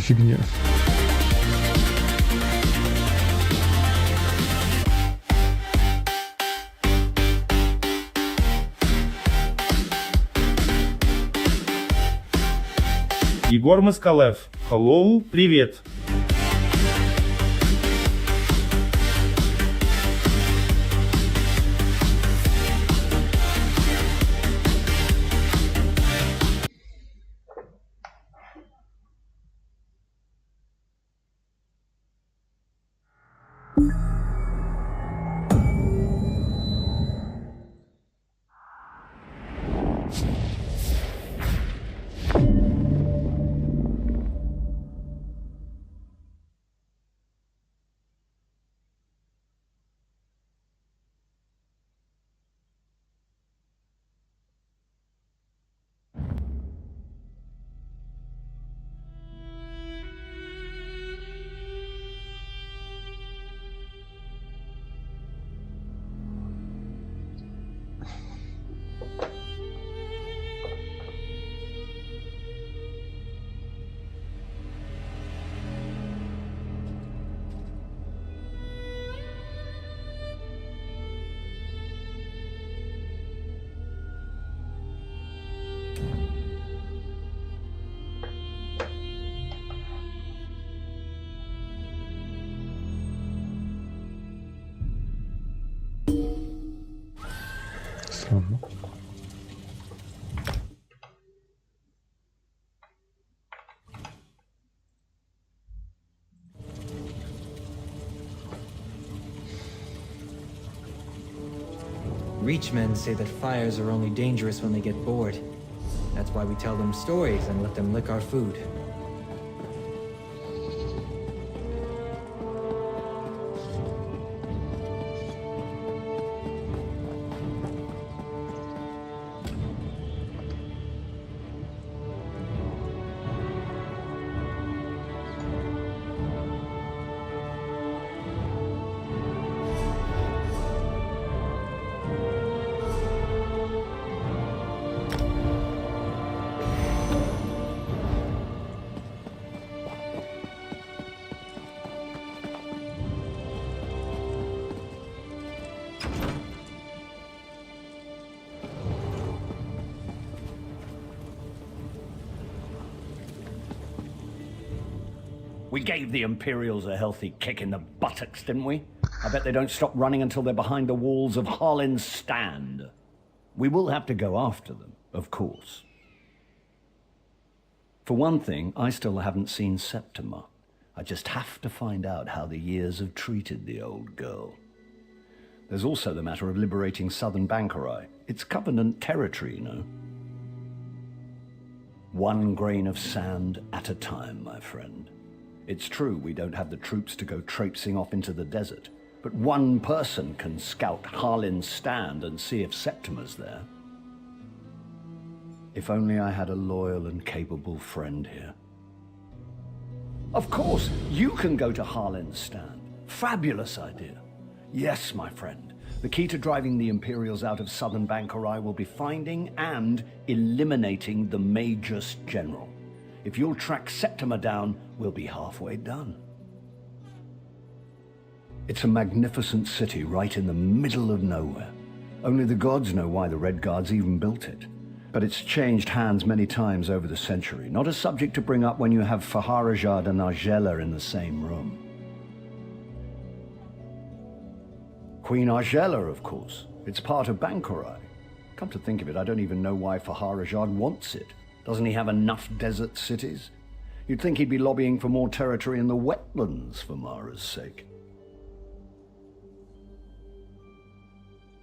фигне. Егор Москалев. Hello, привет. Странно. Reachmen say that fires are only dangerous when they get bored. That's why we tell them stories and let them lick our food. We gave the Imperials a healthy kick in the buttocks, didn't we? I bet they don't stop running until they're behind the walls of Harlin's Stand. We will have to go after them, of course. For one thing, I still haven't seen Septima. I just have to find out how the years have treated the old girl. There's also the matter of liberating southern Bankarai. It's Covenant territory, you know. One grain of sand at a time, my friend. It's true we don't have the troops to go traipsing off into the desert, but one person can scout Harlin's Stand and see if Septima's there. If only I had a loyal and capable friend here. Of course, you can go to Harlin's Stand. Fabulous idea. Yes, my friend. The key to driving the Imperials out of southern Bankarai will be finding and eliminating the Magus General. If you'll track Septima down, we'll be halfway done. It's a magnificent city right in the middle of nowhere. Only the gods know why the Red Guards even built it. But it's changed hands many times over the century. Not a subject to bring up when you have Faharajad and Argella in the same room. Queen Argella, of course. It's part of Bankarai. Come to think of it, I don't even know why Faharajad wants it. Doesn't he have enough desert cities? You'd think he'd be lobbying for more territory in the wetlands for Mara's sake.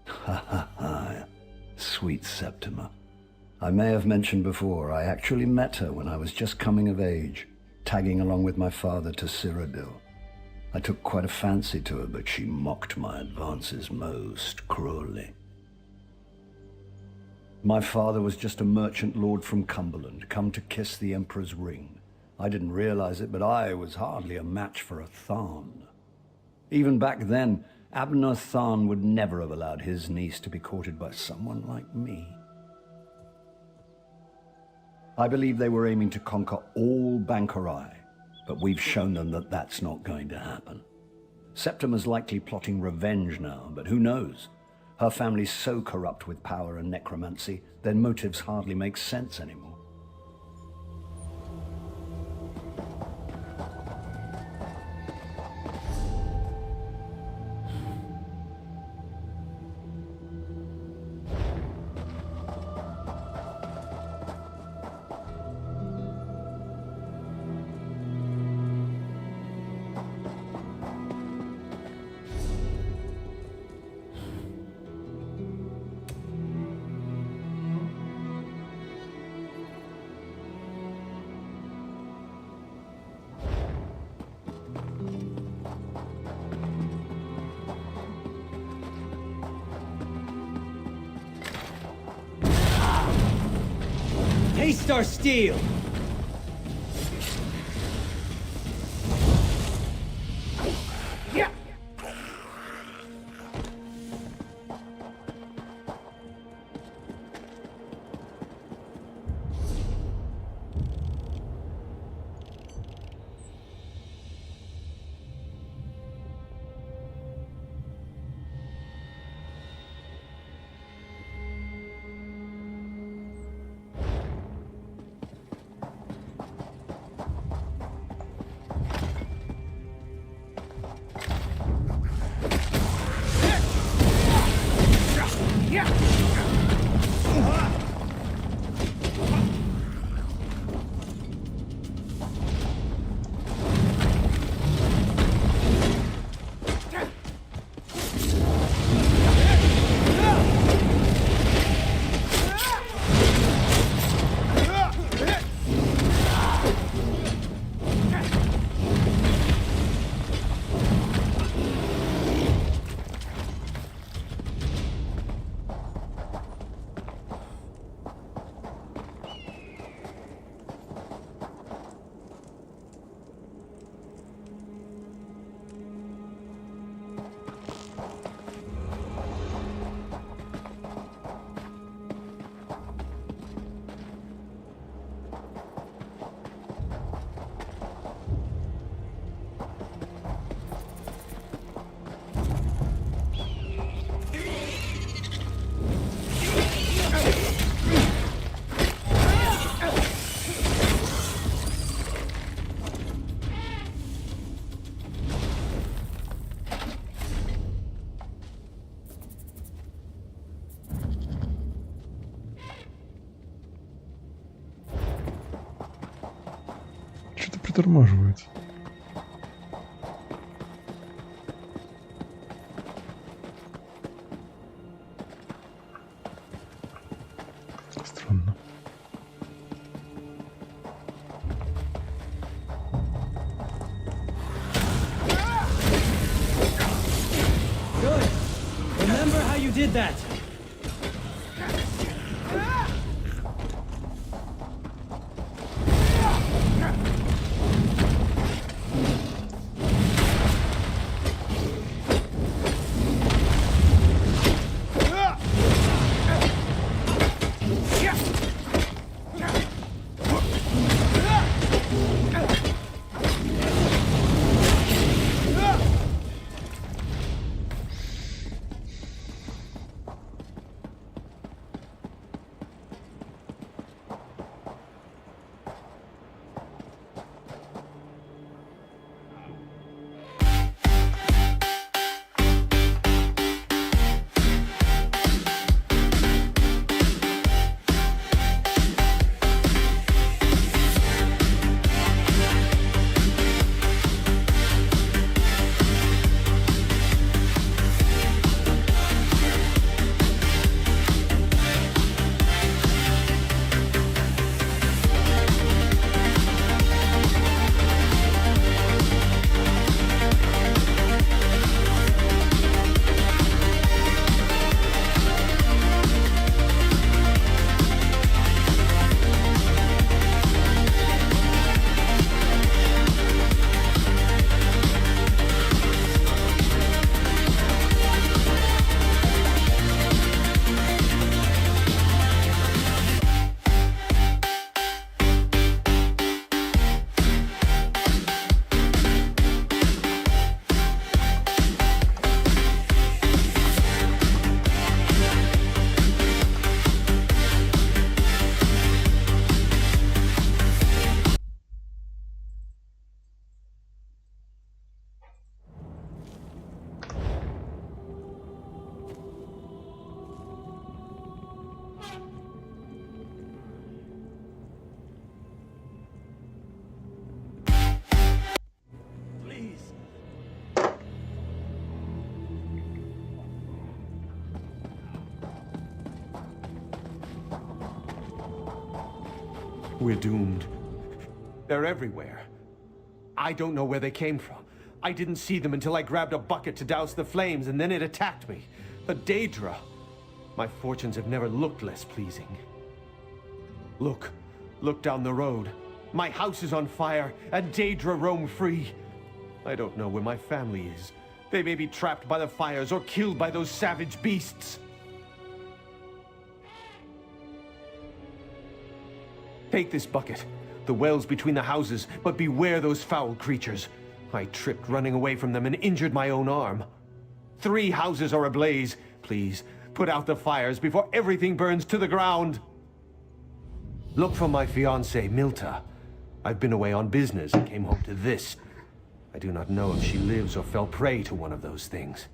Ha ha ha. Sweet Septima. I may have mentioned before, I actually met her when I was just coming of age, tagging along with my father to Cyrodiil. I took quite a fancy to her, but she mocked my advances most cruelly. My father was just a merchant lord from Cumberland, come to kiss the Emperor's ring. I didn't realize it, but I was hardly a match for a Tharn. Even back then, Abner Tharn would never have allowed his niece to be courted by someone like me. I believe they were aiming to conquer all Bankarai, but we've shown them that that's not going to happen. Septima's likely plotting revenge now, but who knows? Her family's so corrupt with power and necromancy, their motives hardly make sense anymore. Taste our steel! Что-то притормаживает. Странно. Good! Remember how you did that! We're doomed. They're everywhere. I don't know where they came from. I didn't see them until I grabbed a bucket to douse the flames, and then it attacked me. A Daedra. My fortunes have never looked less pleasing. Look. Look down the road. My house is on fire, and Daedra roam free. I don't know where my family is. They may be trapped by the fires or killed by those savage beasts. Take this bucket. The well's between the houses, but beware those foul creatures. I tripped running away from them and injured my own arm. 3 houses are ablaze. Please, put out the fires before everything burns to the ground. Look for my fiancée, Milta. I've been away on business and came home to this. I do not know if she lives or fell prey to one of those things.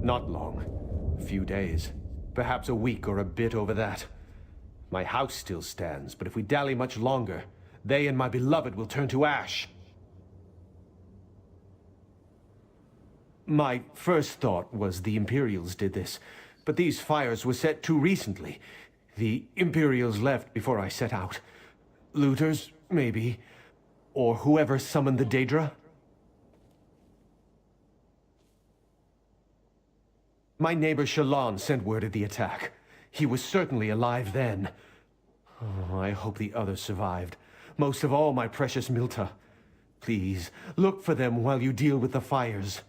Not long. A few days. Perhaps a week or a bit over that. My house still stands, but if we dally much longer, they and my beloved will turn to ash. My first thought was the Imperials did this, but these fires were set too recently. The Imperials left before I set out. Looters, maybe. Or whoever summoned the Daedra. My neighbor Shallan sent word of the attack. He was certainly alive then. Oh, I hope the others survived. Most of all, my precious Milta. Please, look for them while you deal with the fires.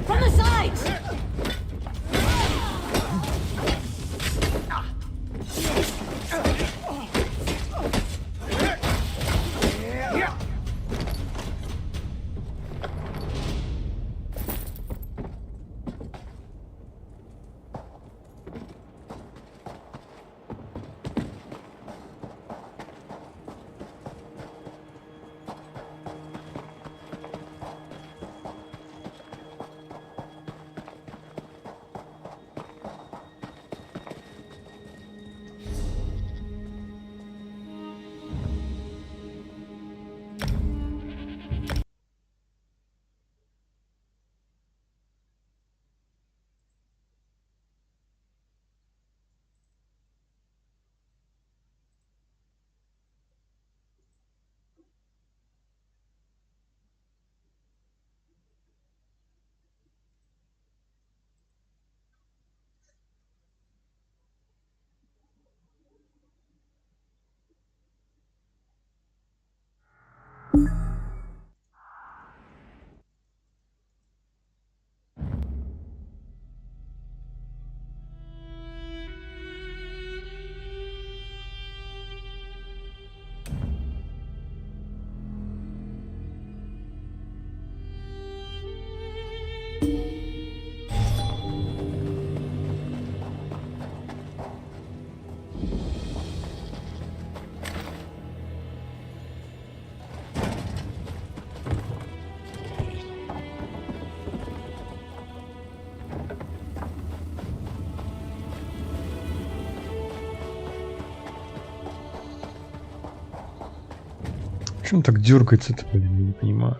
From the sides! Почему он так дергается-то, блин, я не понимаю.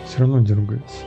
Все равно дергается.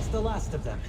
lost the last of them.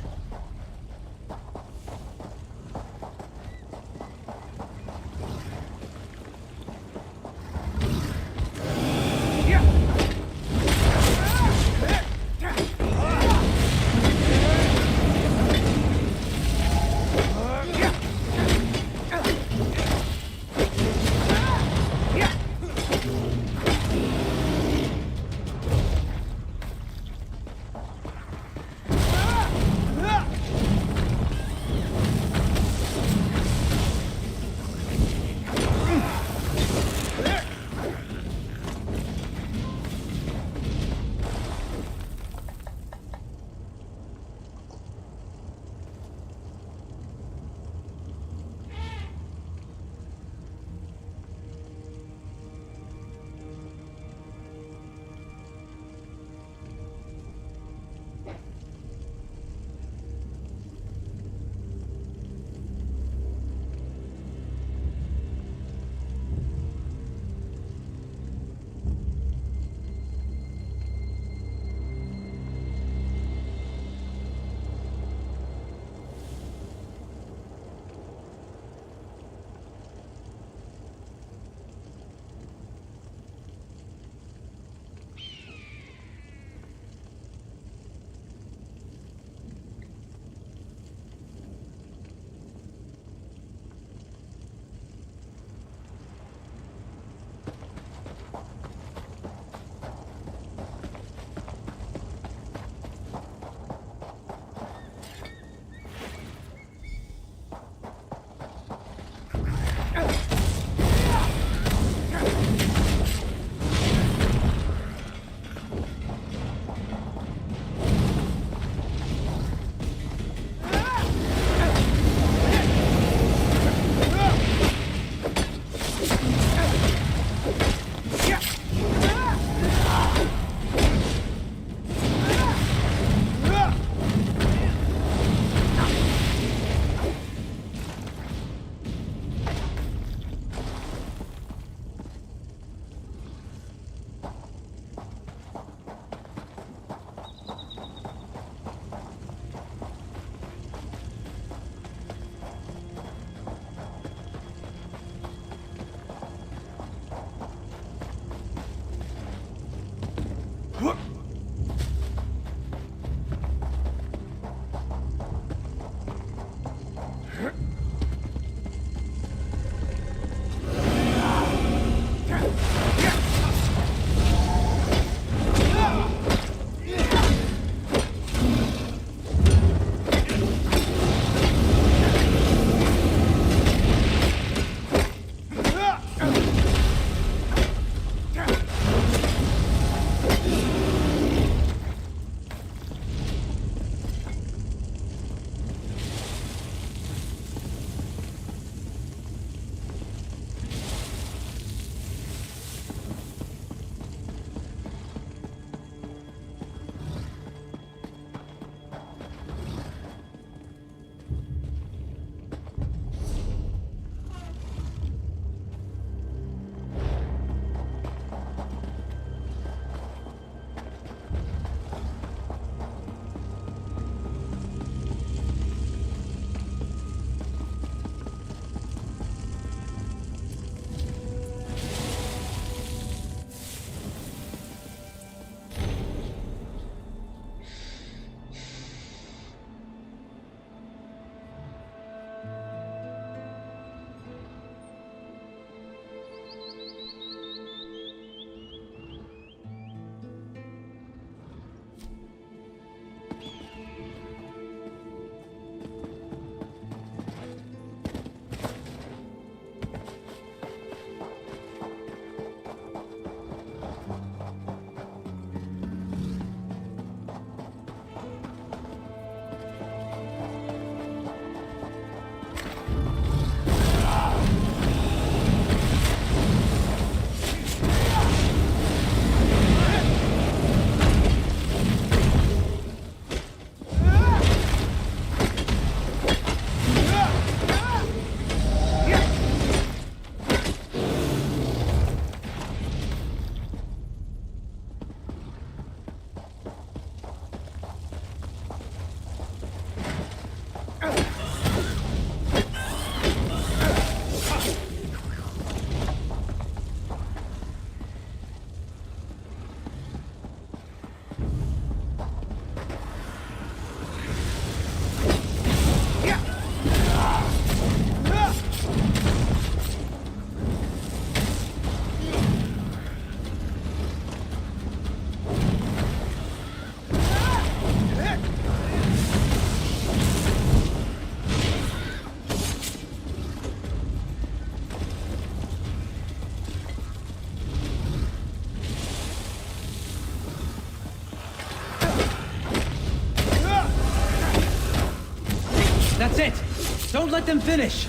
That's it! Don't let them finish!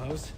suppose.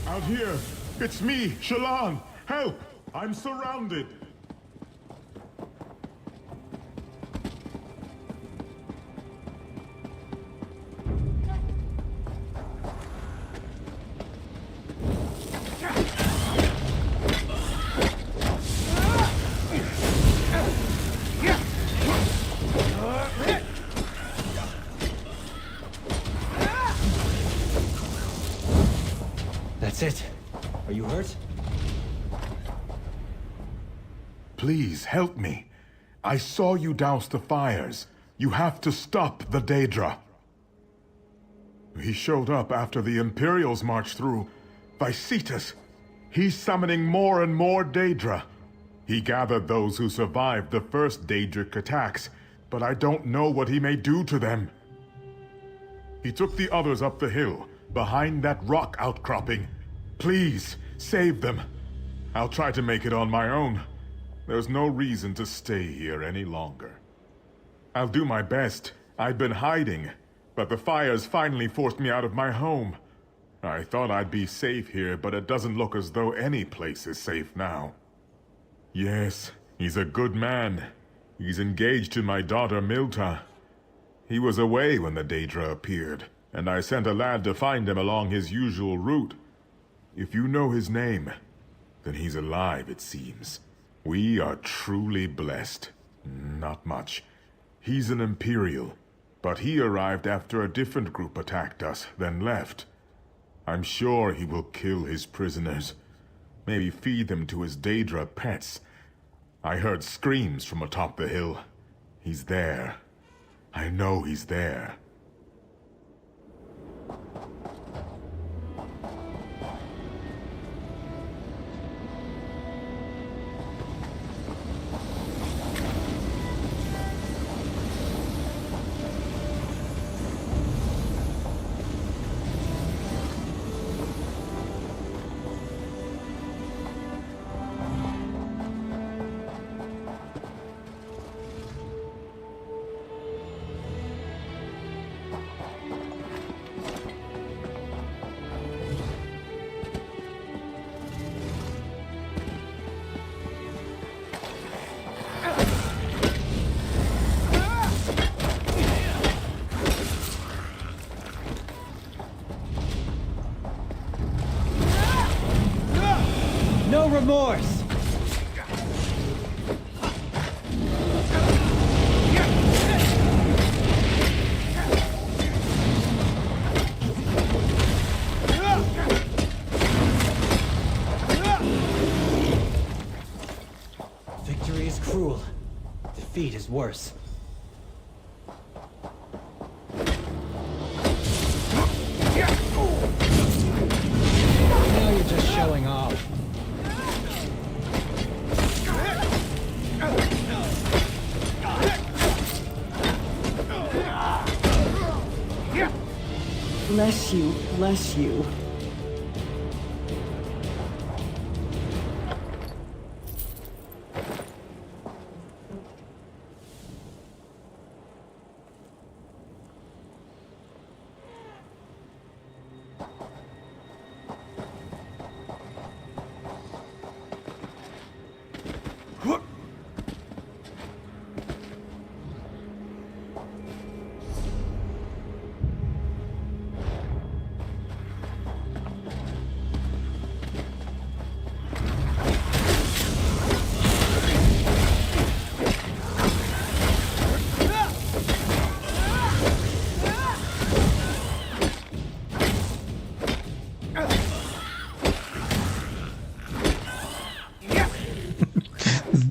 Out here! It's me, Shallan! Help! I'm surrounded! That's it. Are you hurt? Please, help me. I saw you douse the fires. You have to stop the Daedra. He showed up after the Imperials marched through. Vysetus. He's summoning more and more Daedra. He gathered those who survived the first Daedric attacks, but I don't know what he may do to them. He took the others up the hill, behind that rock outcropping. Please, save them. I'll try to make it on my own. There's no reason to stay here any longer. I'll do my best. I've been hiding, but the fires finally forced me out of my home. I thought I'd be safe here, but it doesn't look as though any place is safe now. Yes, he's a good man. He's engaged to my daughter Milta. He was away when the Daedra appeared, and I sent a lad to find him along his usual route. If you know his name, then he's alive, it seems. We are truly blessed. Not much. He's an Imperial, but he arrived after a different group attacked us, then left. I'm sure he will kill his prisoners. Maybe feed them to his Daedra pets. I heard screams from atop the hill. He's there. I know he's there. No remorse! Victory is cruel. Defeat is worse. Now you're just showing off. Bless you, bless you.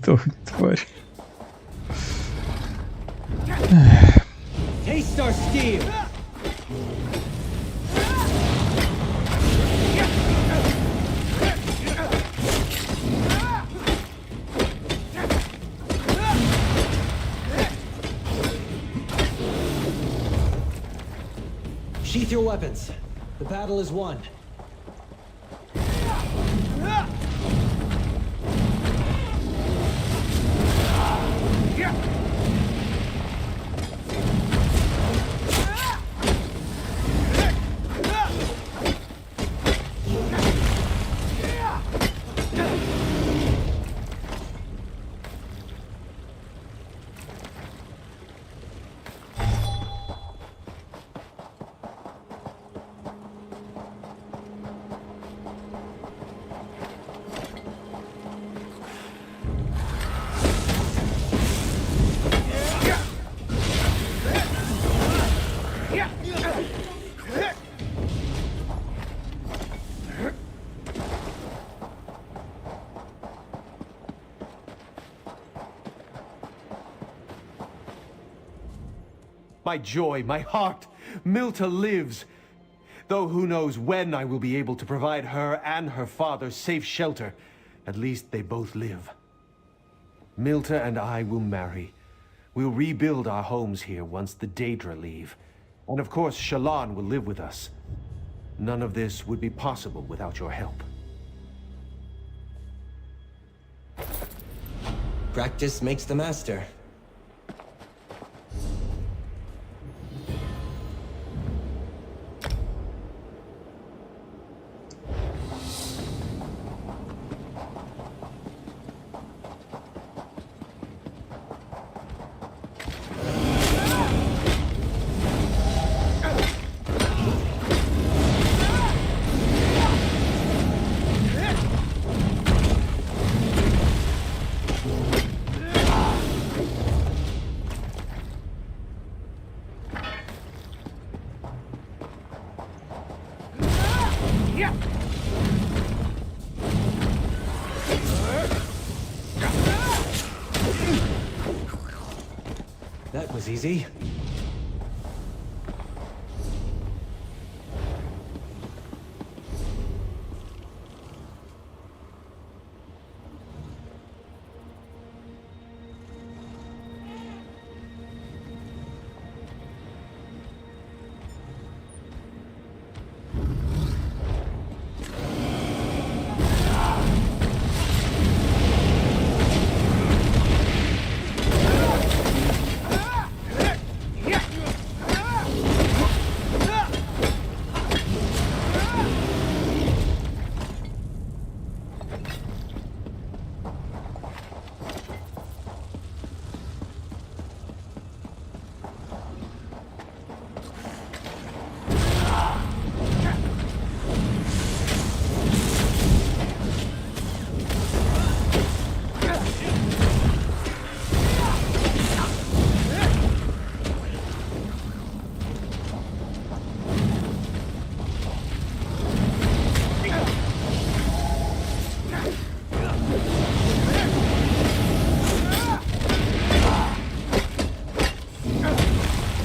Сдохни, тварь. Taste our steel! Sheath your weapons. The battle is won. My joy, my heart. Milta lives. Though who knows when I will be able to provide her and her father safe shelter. At least they both live. Milta and I will marry. We'll rebuild our homes here once the Daedra leave. And of course, Shallan will live with us. None of this would be possible without your help. Practice makes the master. That was easy.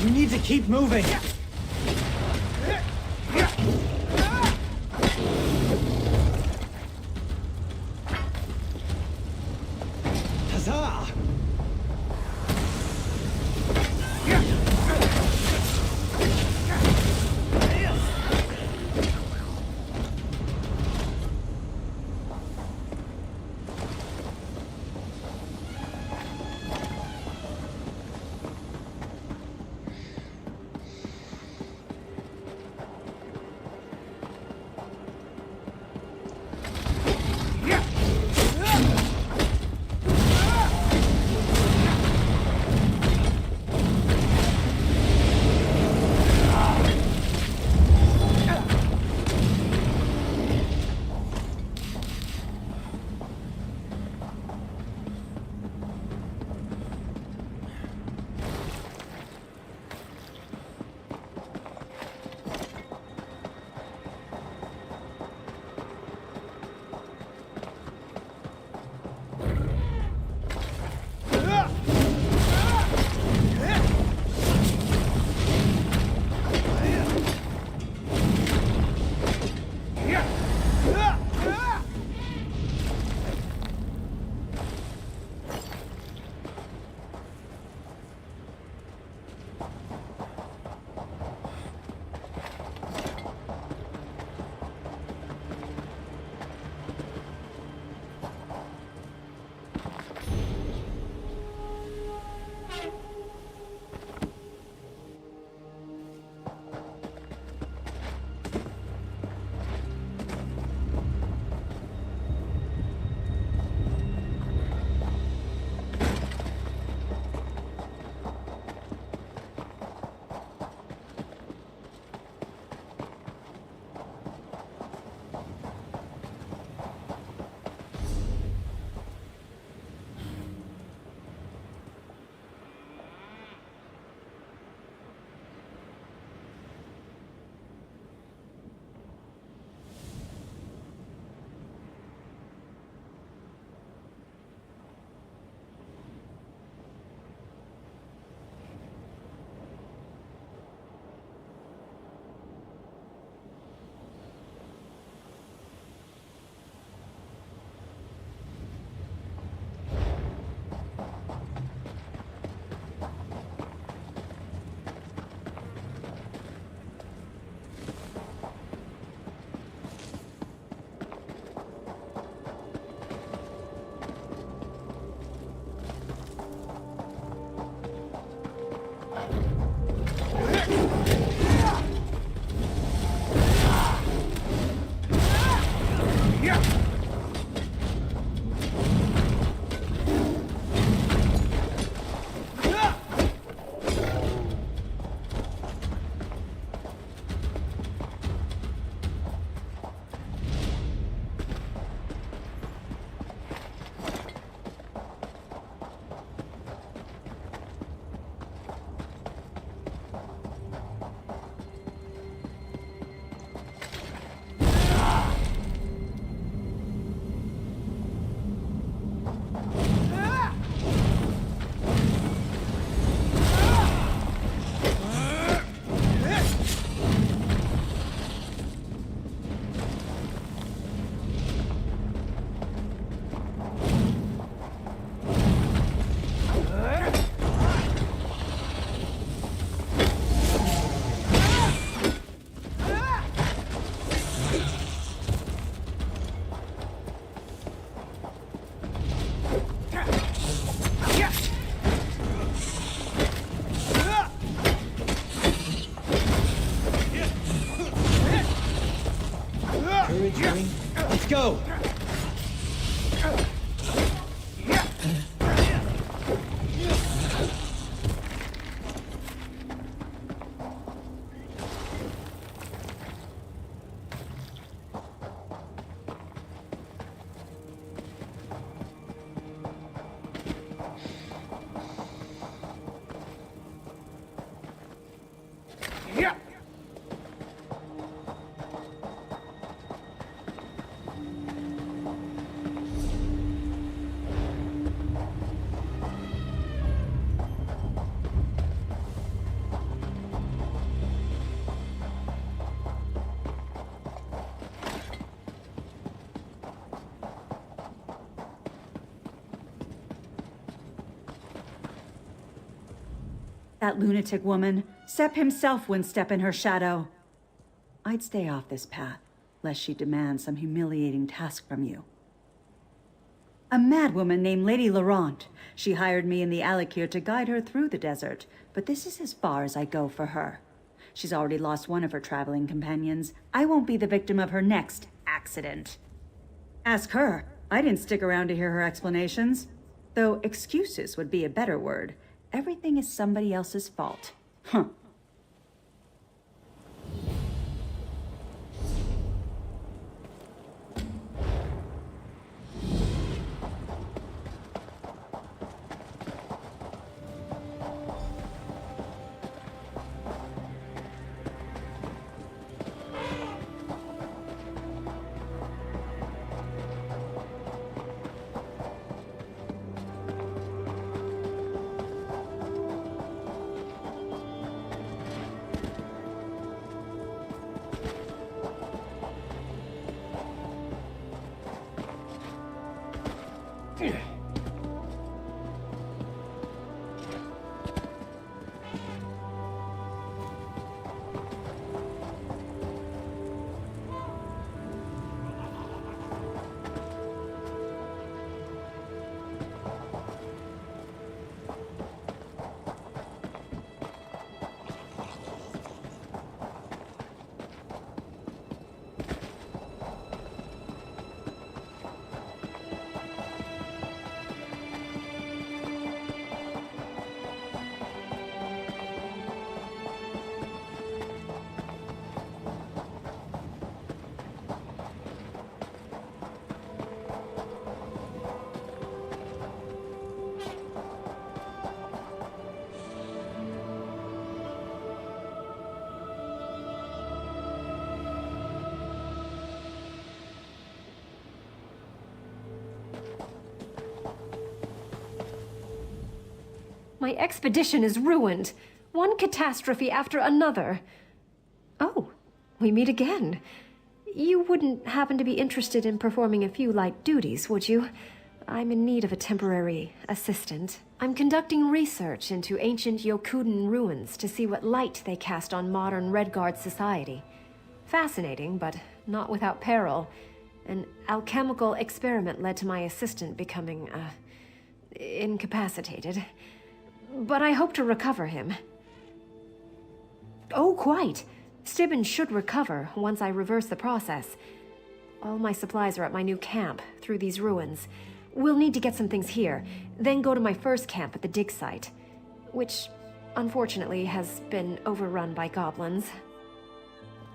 You need to keep moving. Huzzah! That lunatic woman. Sepp himself wouldn't step in her shadow. I'd stay off this path, lest she demand some humiliating task from you. A madwoman named Lady Laurent. She hired me in the Alikir to guide her through the desert, but this is as far as I go for her. She's already lost one of her traveling companions. I won't be the victim of her next accident. Ask her. I didn't stick around to hear her explanations. Though excuses would be a better word. Everything is somebody else's fault. Huh. My expedition is ruined. One catastrophe after another. Oh, we meet again. You wouldn't happen to be interested in performing a few light duties, would you? I'm in need of a temporary assistant. I'm conducting research into ancient Yokuden ruins to see what light they cast on modern Redguard society. Fascinating, but not without peril. An alchemical experiment led to my assistant becoming, incapacitated. But I hope to recover him. Oh, quite. Stibben should recover once I reverse the process. All my supplies are at my new camp, through these ruins. We'll need to get some things here, then go to my first camp at the dig site, which, unfortunately, has been overrun by goblins.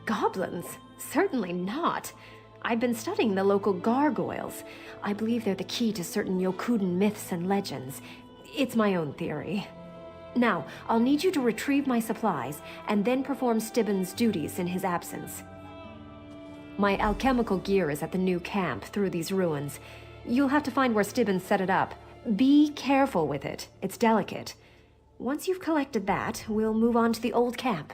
Goblins? Certainly not. I've been studying the local gargoyles. I believe they're the key to certain Yokuden myths and legends. It's my own theory. Now, I'll need you to retrieve my supplies, and then perform Stibben's duties in his absence. My alchemical gear is at the new camp through these ruins. You'll have to find where Stibben set it up. Be careful with it. It's delicate. Once you've collected that, we'll move on to the old camp.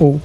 Оу.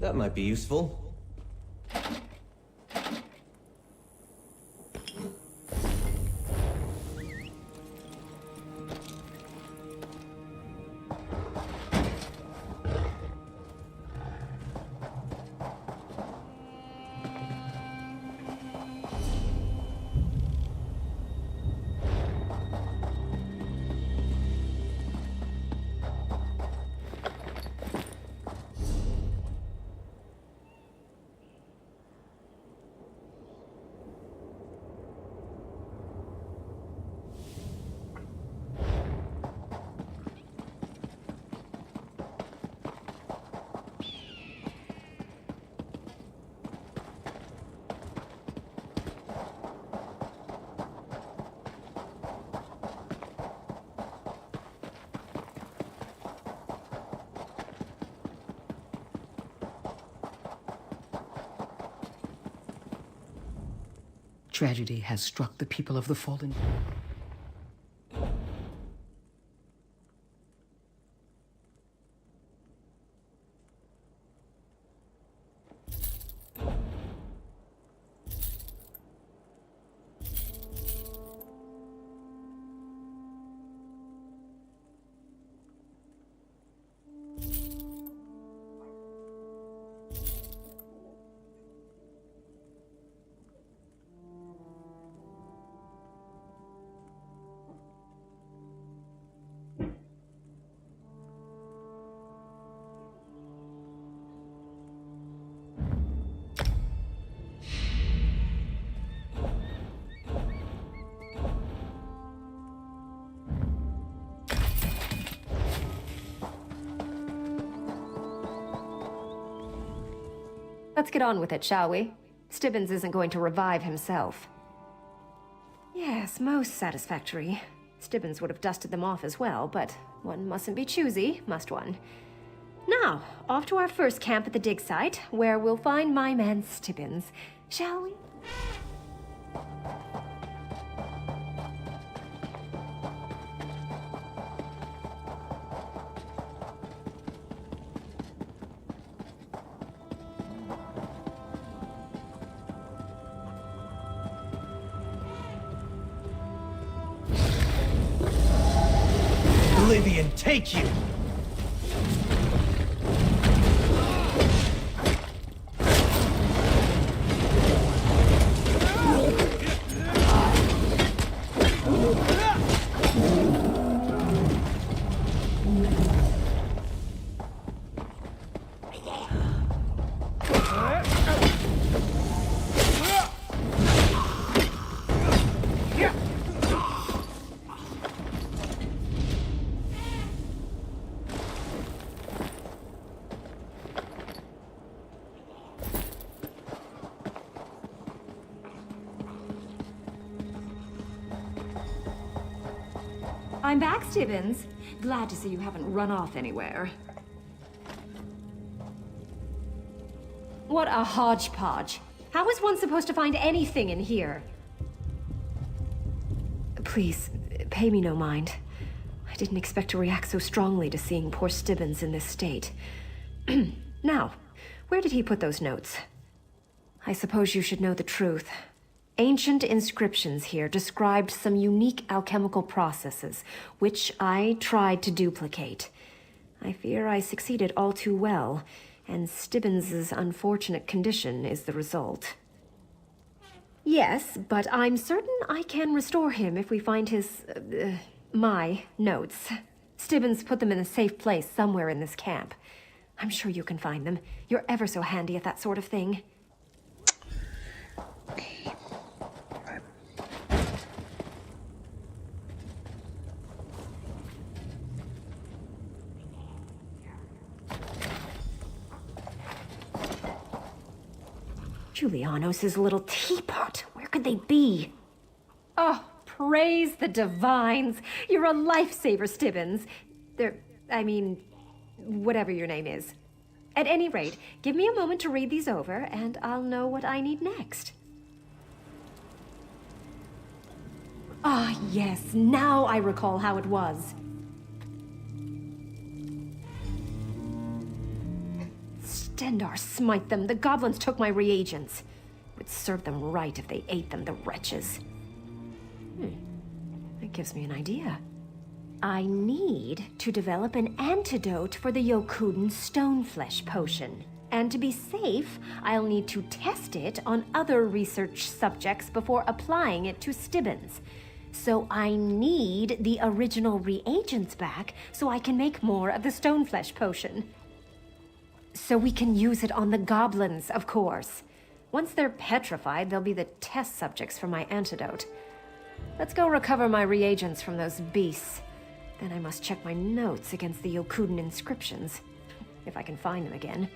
That might be useful. Tragedy has struck the people of the Fallen. Let's get on with it, shall we? Stibbins isn't going to revive himself. Yes, most satisfactory. Stibbins would have dusted them off as well, but one mustn't be choosy, must one? Now, off to our first camp at the dig site, where we'll find my man Stibbins, shall we? Oblivion, take you! I'm back, Stibbins. Glad to see you haven't run off anywhere. What a hodgepodge. How is one supposed to find anything in here? Please, pay me no mind. I didn't expect to react so strongly to seeing poor Stibbins in this state. Now, where did he put those notes? I suppose you should know the truth. Ancient inscriptions here described some unique alchemical processes, which I tried to duplicate. I fear I succeeded all too well, and Stibbins's unfortunate condition is the result. Yes, but I'm certain I can restore him if we find my notes. Stibbins put them in a safe place somewhere in this camp. I'm sure you can find them. You're ever so handy at that sort of thing. Julianos' little teapot. Where could they be? Oh, praise the divines. You're a lifesaver, Stibbins. Whatever your name is. At any rate, give me a moment to read these over, and I'll know what I need next. Ah, yes, now I recall how it was. Stendar smite them. The goblins took my reagents. Would serve them right if they ate them, the wretches. That gives me an idea. I need to develop an antidote for the Yokuden Stoneflesh potion. And to be safe, I'll need to test it on other research subjects before applying it to Stibbins. So I need the original reagents back so I can make more of the Stoneflesh potion. So we can use it on the goblins, of course. Once they're petrified, they'll be the test subjects for my antidote. Let's go recover my reagents from those beasts. Then I must check my notes against the Yokuden inscriptions, if I can find them again.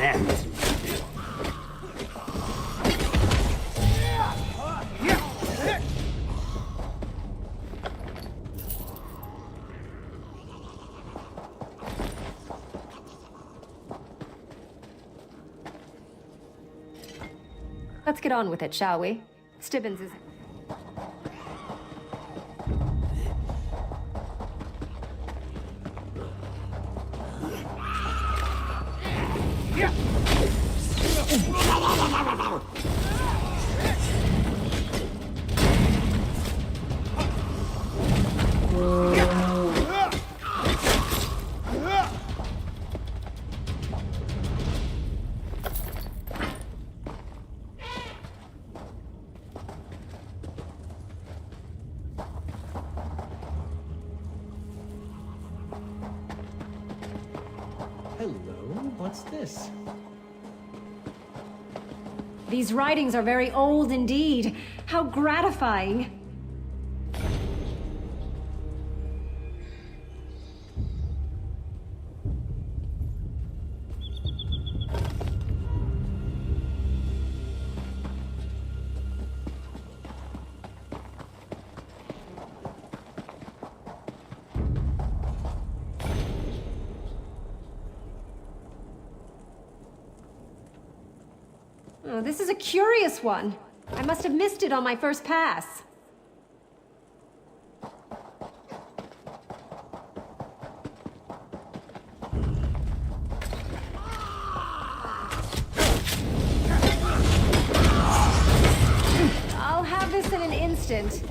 end. Let's get on with it, shall we? Stibbins is... Hello, what's this? These writings are very old indeed. How gratifying. Oh, this is a curious one. I must have missed it on my first pass. I'll have this in an instant.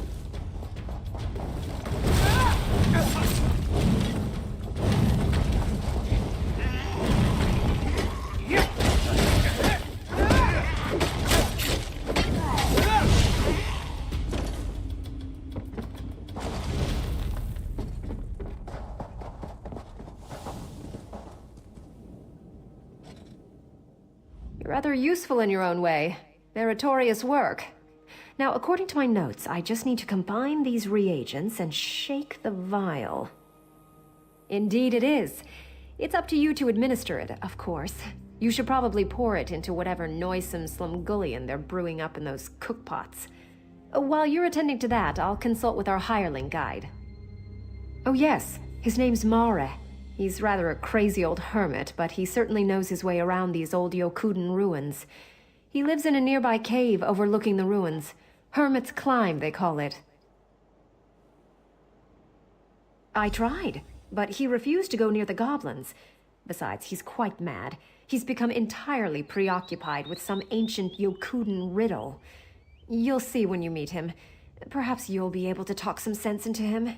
You're rather useful in your own way. Meritorious work. Now, according to my notes, I just need to combine these reagents and shake the vial. Indeed it is. It's up to you to administer it, of course. You should probably pour it into whatever noisome slumgullion they're brewing up in those cookpots. While you're attending to that, I'll consult with our hireling guide. Oh yes, his name's Mare. He's rather a crazy old hermit, but he certainly knows his way around these old Yokuden ruins. He lives in a nearby cave overlooking the ruins. Hermit's Climb, they call it. I tried, but he refused to go near the goblins. Besides, he's quite mad. He's become entirely preoccupied with some ancient Yokuden riddle. You'll see when you meet him. Perhaps you'll be able to talk some sense into him.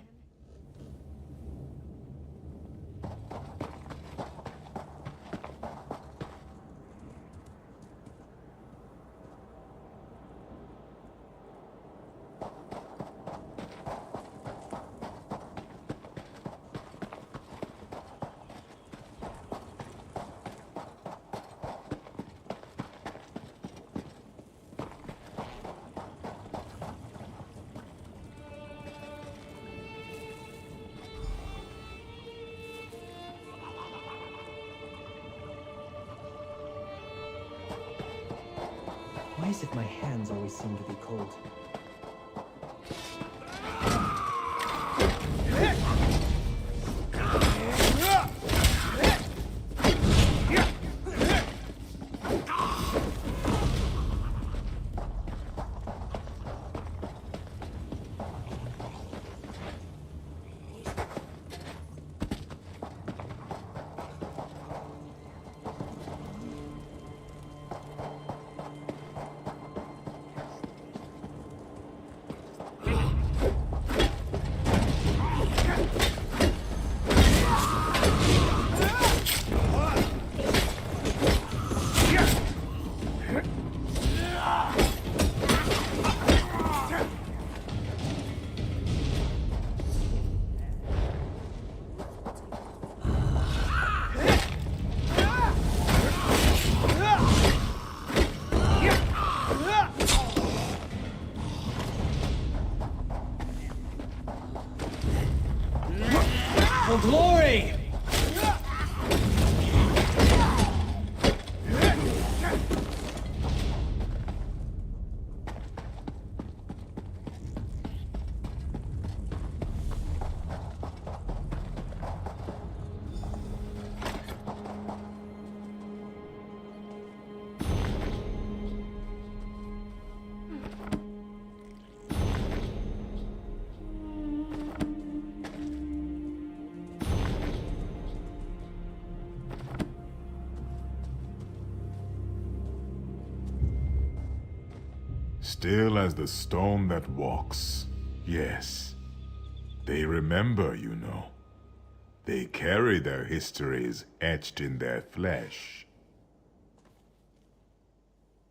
Why is it my hands always seem to be cold? Still as the stone that walks. Yes. They remember, you know. They carry their histories etched in their flesh.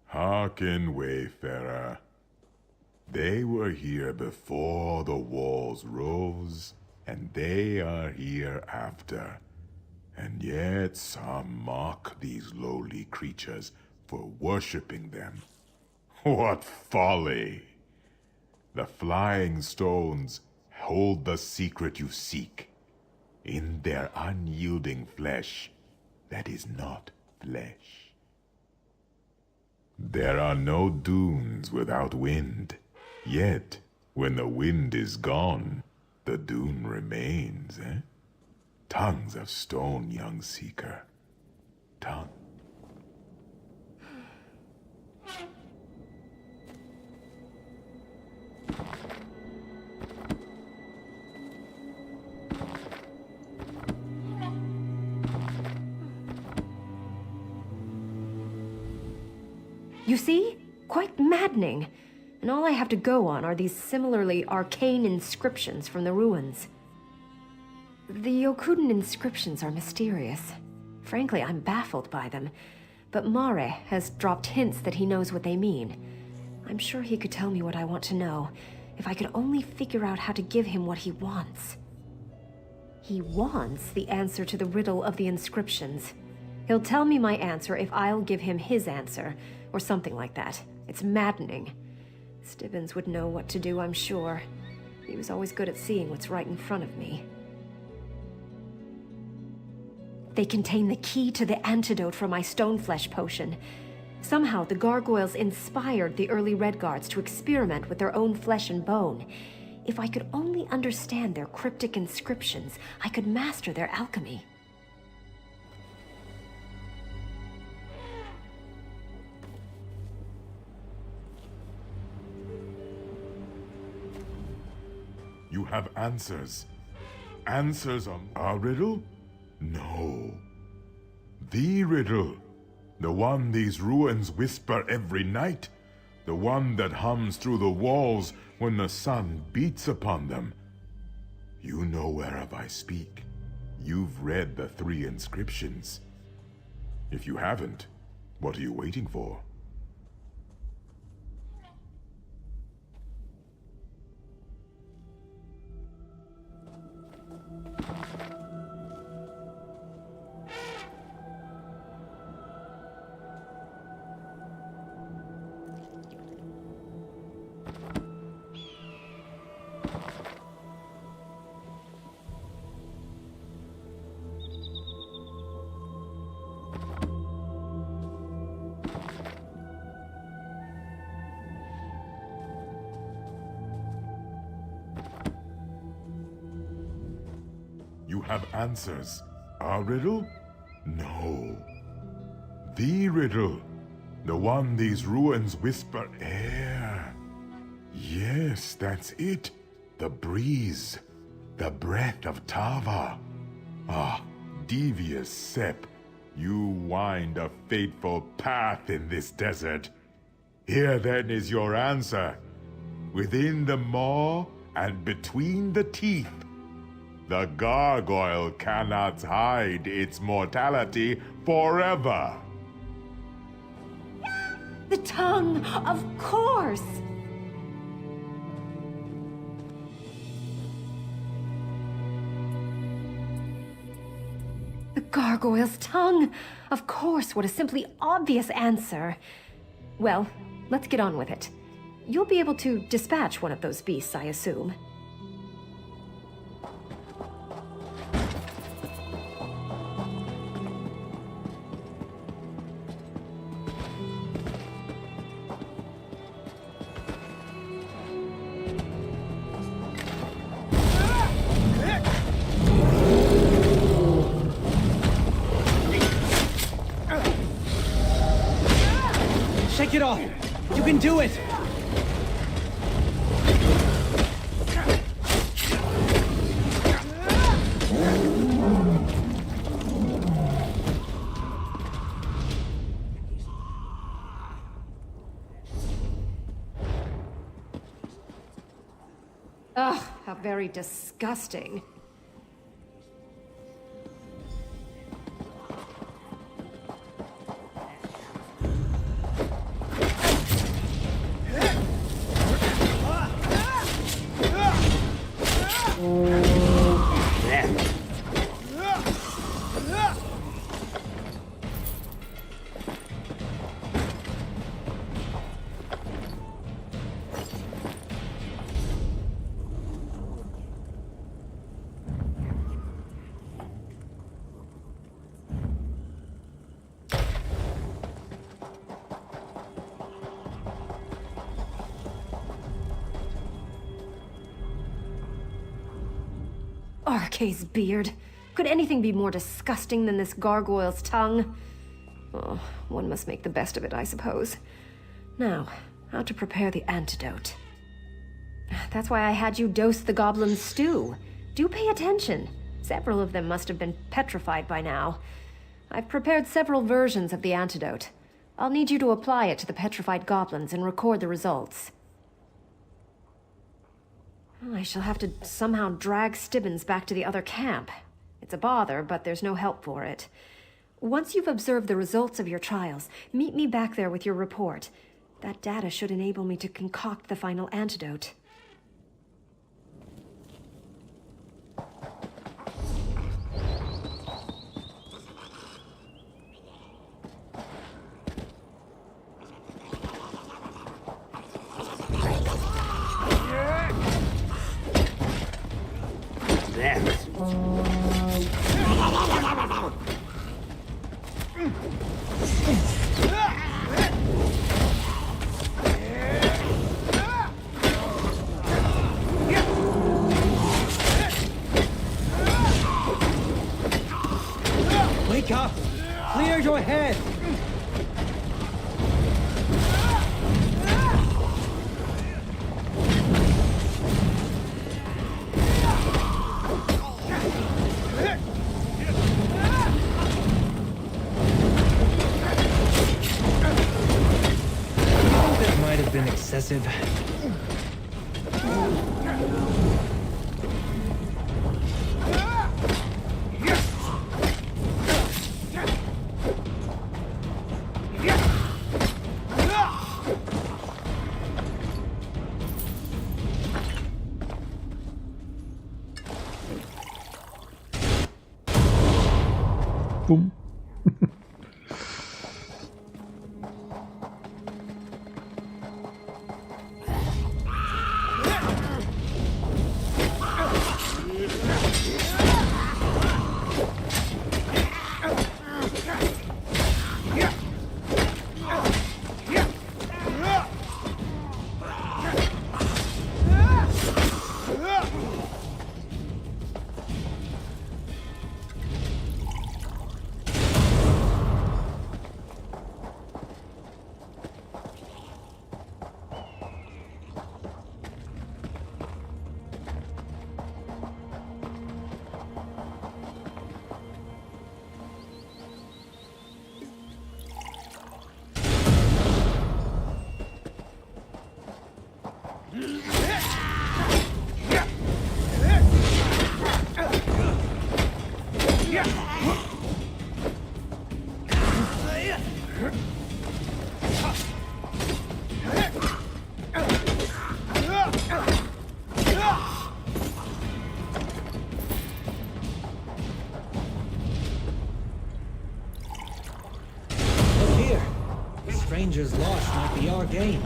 Hearken, wayfarer. They were here before the walls rose, and they are here after. And yet some mock these lowly creatures for worshipping them. What folly! The flying stones hold the secret you seek. In their unyielding flesh that is not flesh. There are no dunes without wind. Yet, when the wind is gone, the dune remains, eh? Tongues of stone, young seeker. Tongue. You see? Quite maddening. And all I have to go on are these similarly arcane inscriptions from the ruins. The Yokuden inscriptions are mysterious. Frankly, I'm baffled by them. But Mare has dropped hints that he knows what they mean. I'm sure he could tell me what I want to know, if I could only figure out how to give him what he wants. He wants the answer to the riddle of the inscriptions. He'll tell me my answer if I'll give him his answer, or something like that. It's maddening. Stibbins would know what to do, I'm sure. He was always good at seeing what's right in front of me. They contain the key to the antidote for my stoneflesh potion. Somehow, the gargoyles inspired the early Redguards to experiment with their own flesh and bone. If I could only understand their cryptic inscriptions, I could master their alchemy. You have answers. Answers on our riddle? No. The riddle. The one these ruins whisper every night. The one that hums through the walls when the sun beats upon them. You know whereof I speak. You've read the 3 inscriptions. If you haven't, what are you waiting for? You have answers. Our riddle? No. The riddle. The one these ruins whisper air. Yes, that's it. The breeze. The breath of Tava. Ah, devious Sep. You wind a fateful path in this desert. Here then is your answer. Within the maw and between the teeth. The gargoyle cannot hide its mortality forever. The tongue, of course! The gargoyle's tongue! Of course, what a simply obvious answer. Well, let's get on with it. You'll be able to dispatch one of those beasts, I assume. Shake it off! You can do it! Ugh, how very disgusting. Arkay's beard. Could anything be more disgusting than this gargoyle's tongue? Oh, one must make the best of it, I suppose. Now, how to prepare the antidote. That's why I had you dose the goblin's stew. Do pay attention. Several of them must have been petrified by now. I've prepared several versions of the antidote. I'll need you to apply it to the petrified goblins and record the results. I shall have to somehow drag Stibbins back to the other camp. It's a bother, but there's no help for it. Once you've observed the results of your trials, meet me back there with your report. That data should enable me to concoct the final antidote. Wake up! Clear your head! That might have been excessive. Boom. Look here. Stranger's loss might be our gain.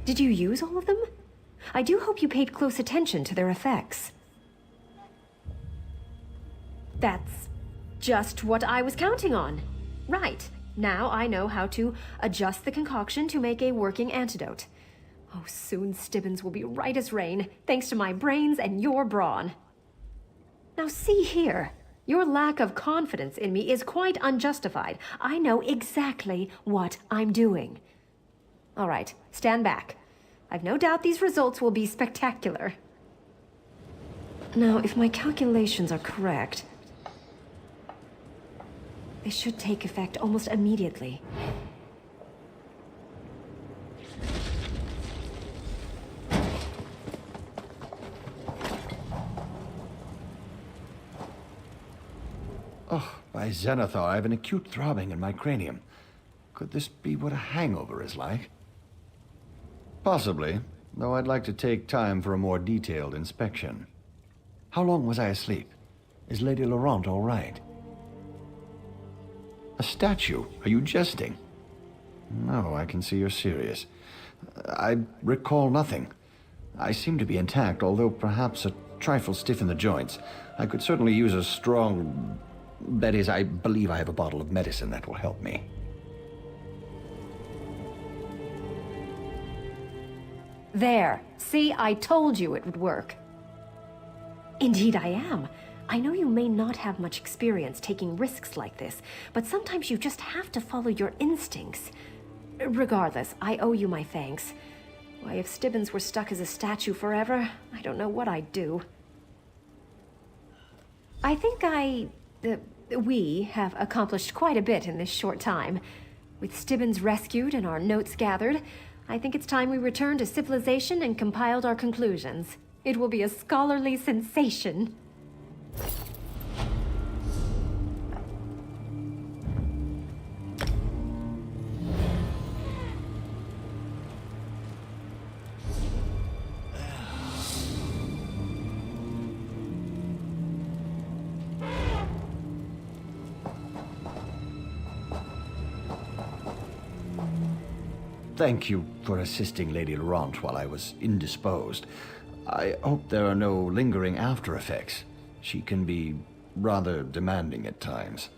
Did you use all of them? I do hope you paid close attention to their effects. That's just what I was counting on. Right. Now I know how to adjust the concoction to make a working antidote. Oh, soon Stibbins will be right as rain, thanks to my brains and your brawn. Now see here. Your lack of confidence in me is quite unjustified. I know exactly what I'm doing. All right, stand back. I've no doubt these results will be spectacular. Now, if my calculations are correct, they should take effect almost immediately. Oh, by Xanathar, I have an acute throbbing in my cranium. Could this be what a hangover is like? Possibly, though I'd like to take time for a more detailed inspection. How long was I asleep? Is Lady Laurent all right? A statue? Are you jesting? No, I can see you're serious. I recall nothing. I seem to be intact, although perhaps a trifle stiff in the joints. I could certainly use a strong... That is, I believe I have a bottle of medicine that will help me. There. See, I told you it would work. Indeed I am. I know you may not have much experience taking risks like this, but sometimes you just have to follow your instincts. Regardless, I owe you my thanks. Why, if Stibbins were stuck as a statue forever, I don't know what I'd do. I think we have accomplished quite a bit in this short time. With Stibbins rescued and our notes gathered, I think it's time we returned to civilization and compiled our conclusions. It will be a scholarly sensation. Thank you for assisting Lady Laurent while I was indisposed. I hope there are no lingering after effects. She can be rather demanding at times.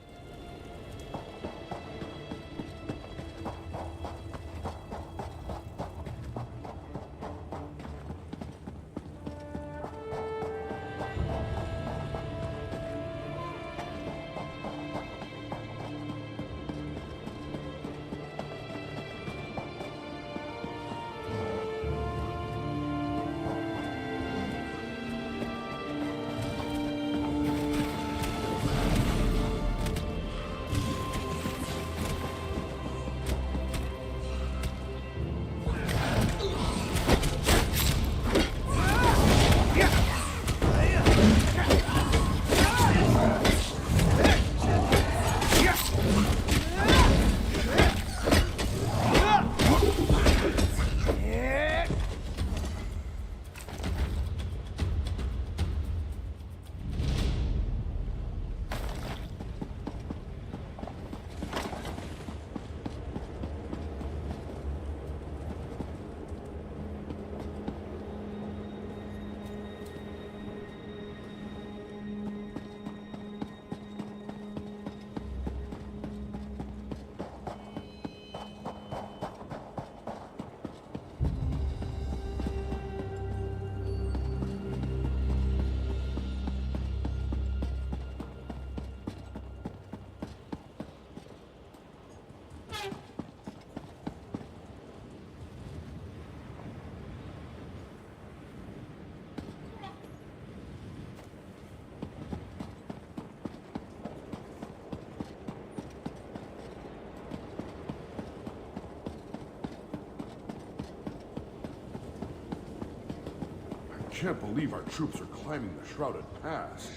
I can't believe our troops are climbing the Shrouded Pass.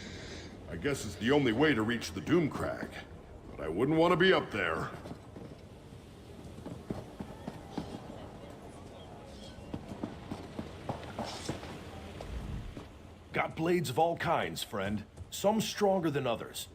I guess it's the only way to reach the Doomcrag. But I wouldn't want to be up there. Got blades of all kinds, friend. Some stronger than others.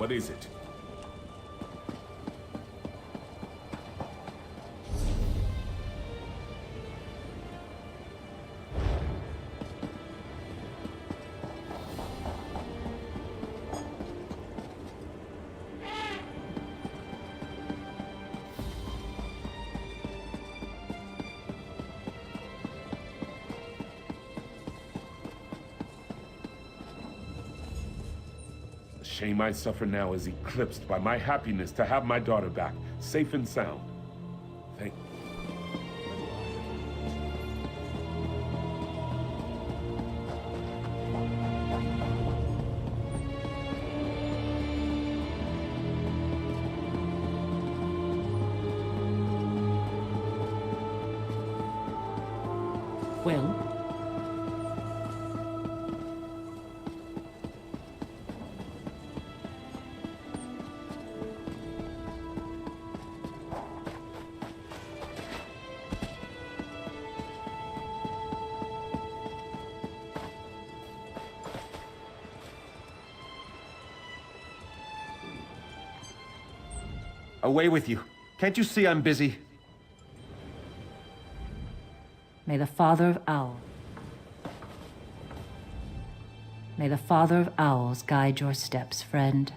What is it? The shame I suffer now is eclipsed by my happiness to have my daughter back, safe and sound. Thank Well, Away with you. Can't you see I'm busy? May the Father of Owls... May the Father of Owls guide your steps, friend.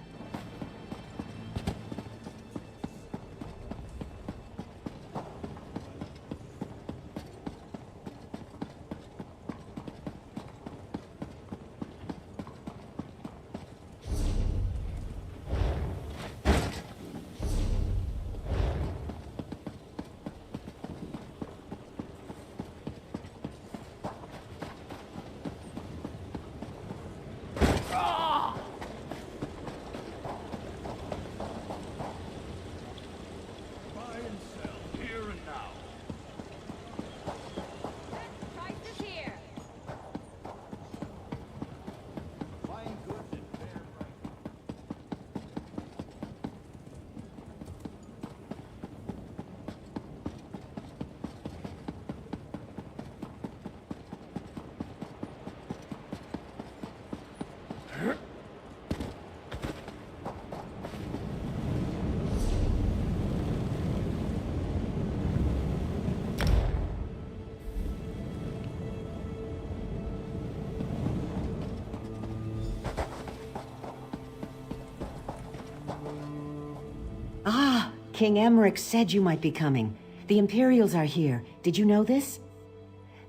Ah, King Emmerich said you might be coming. The Imperials are here. Did you know this?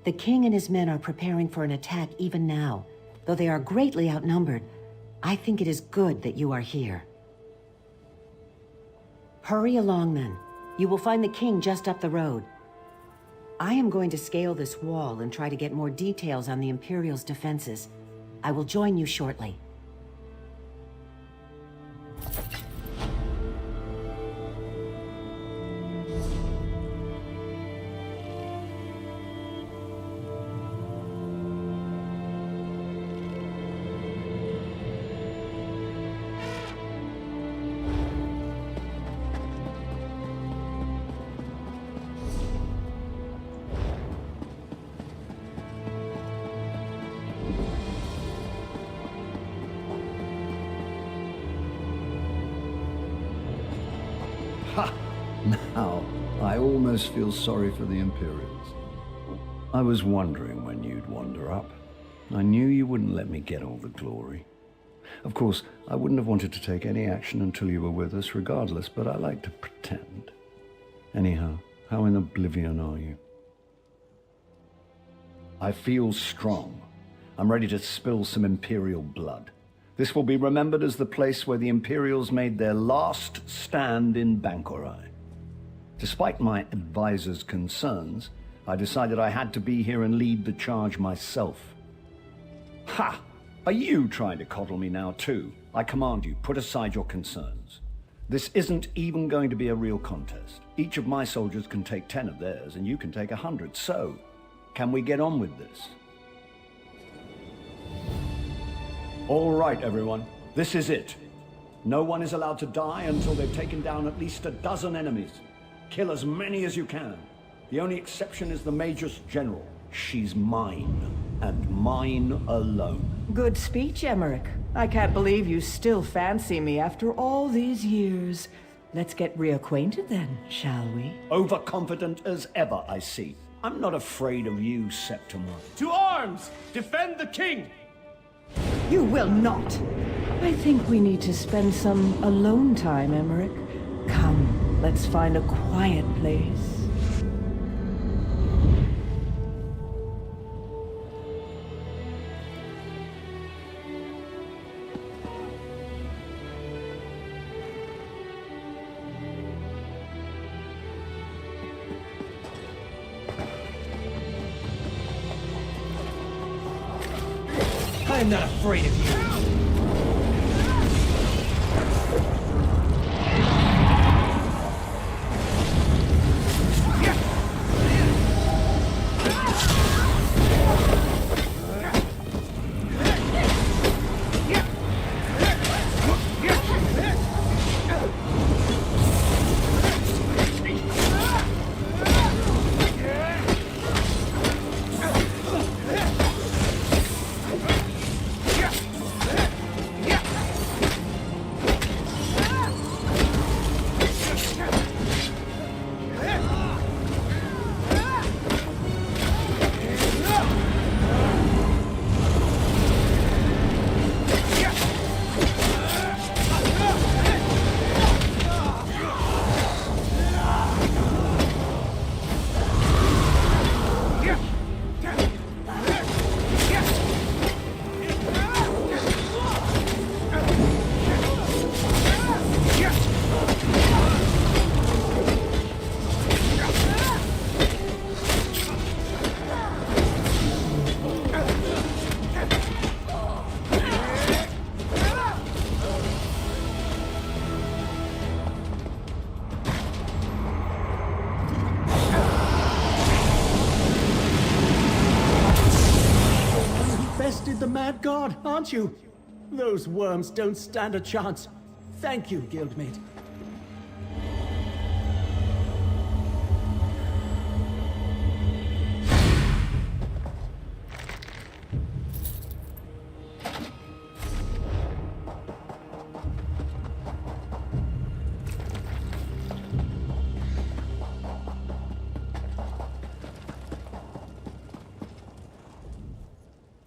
The king and his men are preparing for an attack even now. Though they are greatly outnumbered, I think it is good that you are here. Hurry along then. You will find the king just up the road. I am going to scale this wall and try to get more details on the Imperials' defenses. I will join you shortly. Ha! Now, I almost feel sorry for the Imperials. I was wondering when you'd wander up. I knew you wouldn't let me get all the glory. Of course, I wouldn't have wanted to take any action until you were with us regardless, but I like to pretend. Anyhow, how in oblivion are you? I feel strong. I'm ready to spill some Imperial blood. This will be remembered as the place where the Imperials made their last stand in Bankorai. Despite my advisor's concerns, I decided I had to be here and lead the charge myself. Ha! Are you trying to coddle me now too? I command you, put aside your concerns. This isn't even going to be a real contest. Each of my soldiers can take 10 of theirs, and you can take 100. So, can we get on with this? All right, everyone. This is it. No one is allowed to die until they've taken down at least a dozen enemies. Kill as many as you can. The only exception is the Major's General. She's mine, and mine alone. Good speech, Emmerich. I can't believe you still fancy me after all these years. Let's get reacquainted then, shall we? Overconfident as ever, I see. I'm not afraid of you, Septima. To arms! Defend the king! You will not! I think we need to spend some alone time, Emmerich. Come, let's find a quiet place. I'm not afraid of you. The mad god, aren't you? Those worms don't stand a chance. Thank you, guildmate.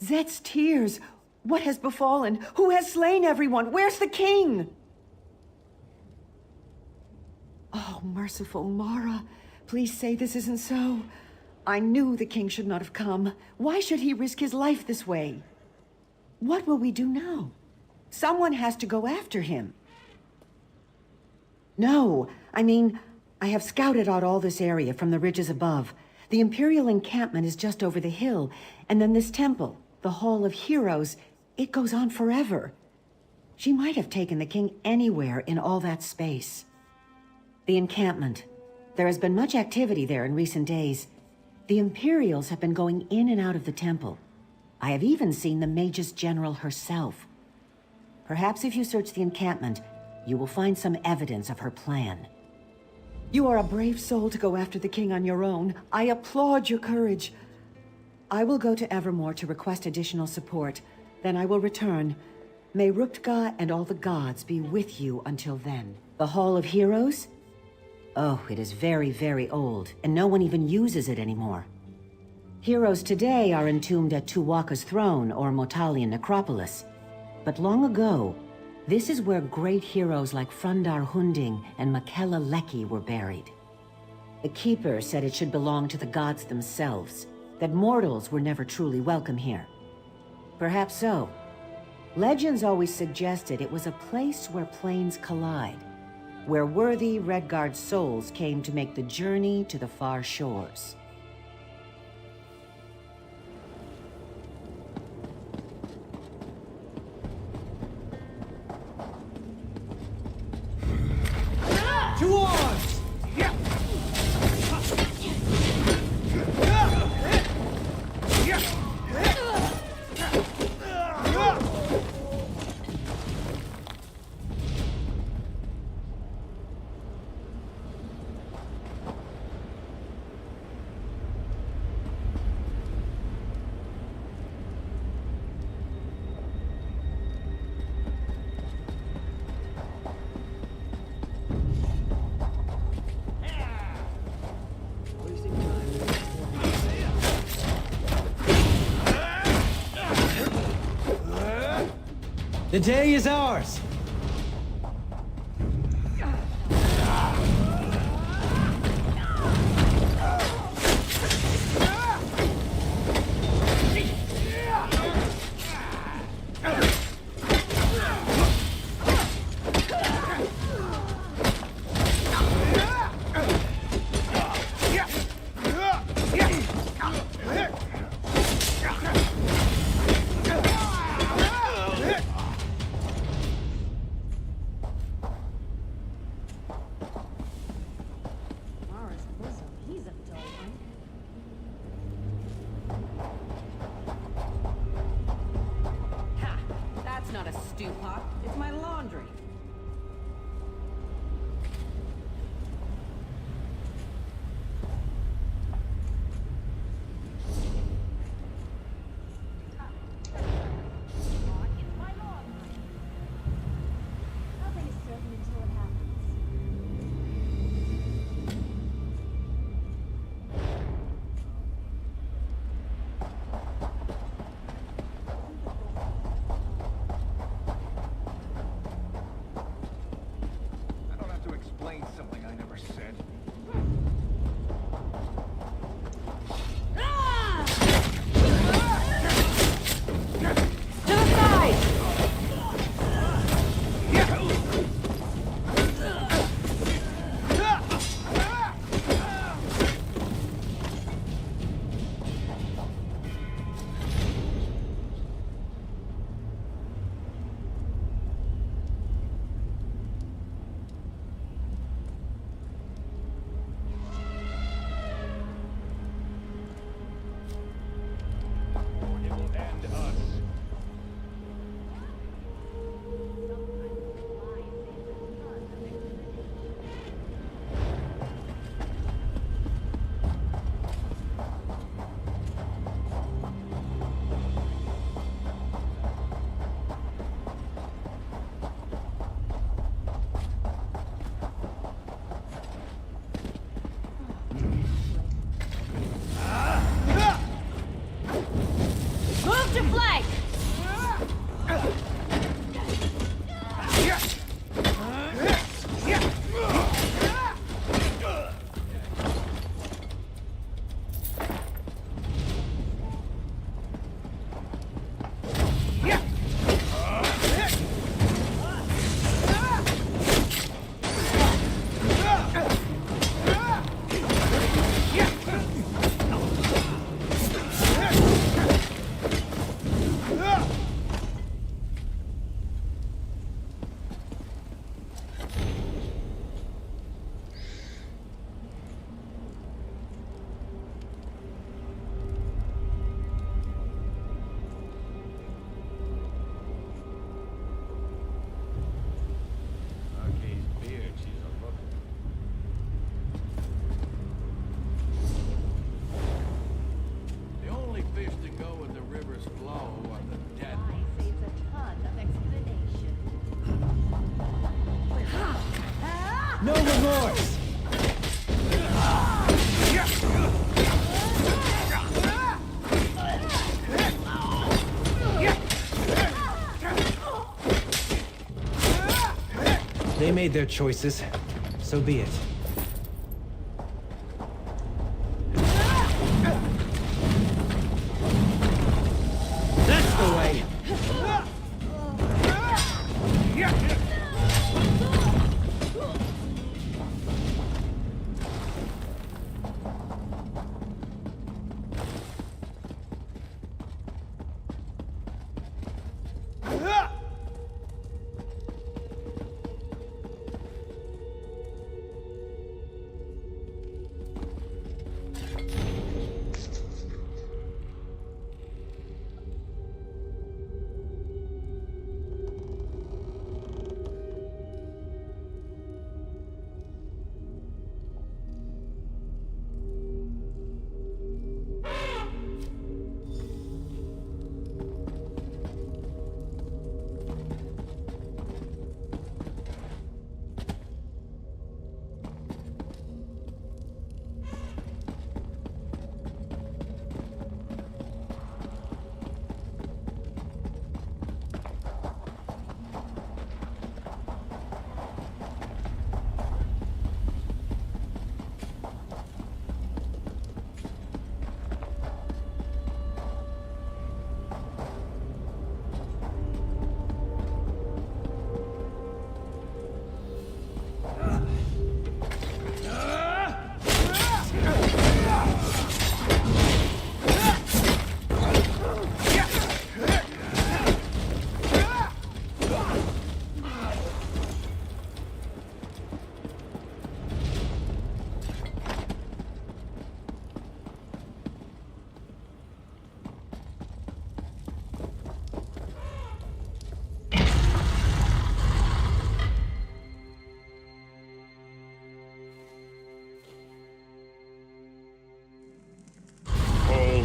Zet's tears. What has befallen? Who has slain everyone? Where's the king? Oh, merciful Mara. Please say this isn't so. I knew the king should not have come. Why should he risk his life this way? What will we do now? Someone has to go after him. No, I mean, I have scouted out all this area from the ridges above. The Imperial encampment is just over the hill, and then this temple. The Hall of Heroes, it goes on forever. She might have taken the king anywhere in all that space. The encampment. There has been much activity there in recent days. The Imperials have been going in and out of the temple. I have even seen the Magus General herself. Perhaps if you search the encampment, you will find some evidence of her plan. You are a brave soul to go after the king on your own. I applaud your courage. I will go to Evermore to request additional support. Then I will return. May Ruptga and all the gods be with you until then. The Hall of Heroes? Oh, it is very, very old, and no one even uses it anymore. Heroes today are entombed at Tuwaka's throne or Motalian necropolis. But long ago, this is where great heroes like Frundar Hunding and Makela Leki were buried. The Keeper said it should belong to the gods themselves, that mortals were never truly welcome here. Perhaps so. Legends always suggested it was a place where planes collide, where worthy Redguard souls came to make the journey to the far shores. To arms! The day is ours! That's not a stew pot. It's my laundry. Nothing is certain until it happens. I don't have to explain something I never said. To the side! It will end us. Move to flank! Arcade's beard, she's a look. The only fish that go with the river's flow are the dead ones. Saves a ton of explanation. No remorse! They made their choices. So be it. That's the way!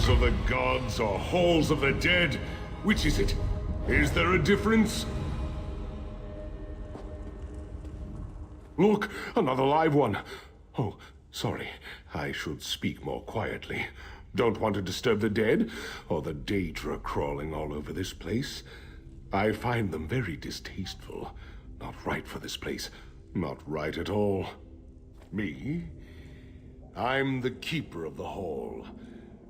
halls of the gods or halls of the dead? Which is it? Is there a difference? Look, another live one. Oh, sorry. I should speak more quietly. Don't want to disturb the dead, or the Daedra crawling all over this place. I find them very distasteful. Not right for this place. Not right at all. Me? I'm the keeper of the hall.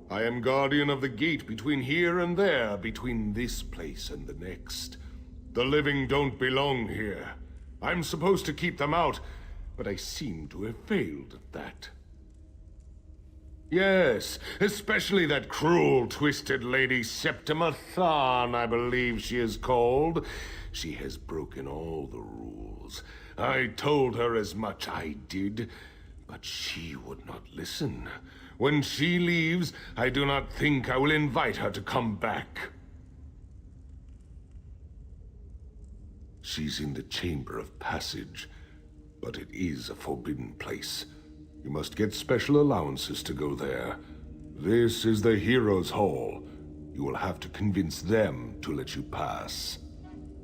I am guardian of the gate between here and there, between this place and the next. The living don't belong here. I'm supposed to keep them out, but I seem to have failed at that. Yes, especially that cruel, twisted lady Septima Tharn, I believe she is called. She has broken all the rules. I told her as much, I did, but she would not listen. When she leaves, I do not think I will invite her to come back. She's in the Chamber of Passage, but it is a forbidden place. You must get special allowances to go there. This is the Heroes' Hall. You will have to convince them to let you pass.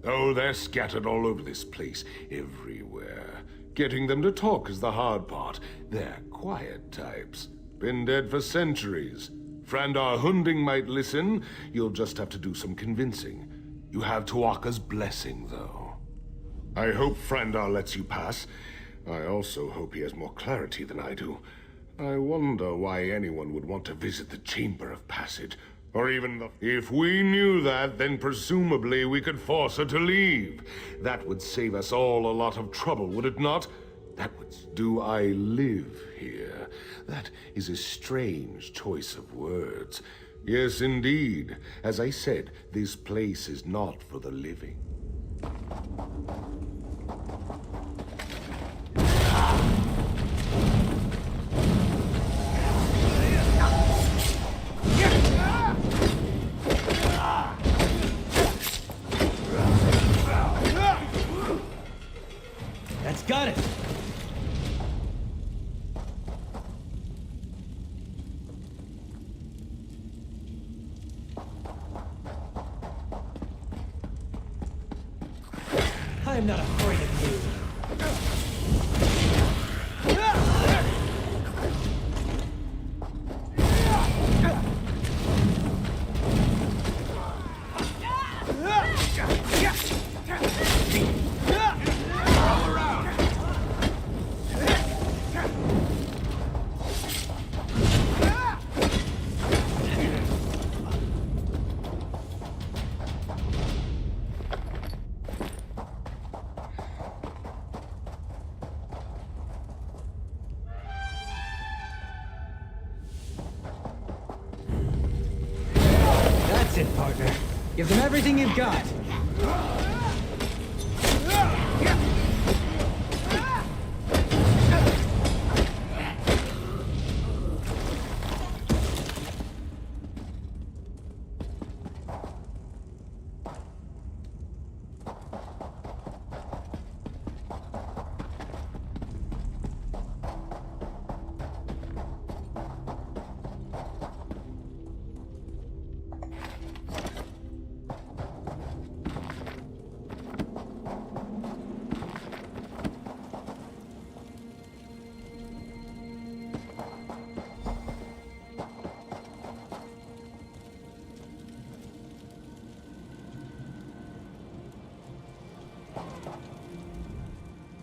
Oh, they're scattered all over this place, everywhere. Getting them to talk is the hard part. They're quiet types. Been dead for centuries. Frandar Hunding might listen. You'll just have to do some convincing. You have Tuaka's blessing, though. I hope Frandar lets you pass. I also hope he has more clarity than I do. I wonder why anyone would want to visit the Chamber of Passage, or even the... If we knew that, then presumably we could force her to leave. That would save us all a lot of trouble, would it not? That would... Do I live here? That is a strange choice of words. Yes, indeed. As I said, this place is not for the living. That's got it! I'm not afraid of you. That's it, partner. Give them everything you've got.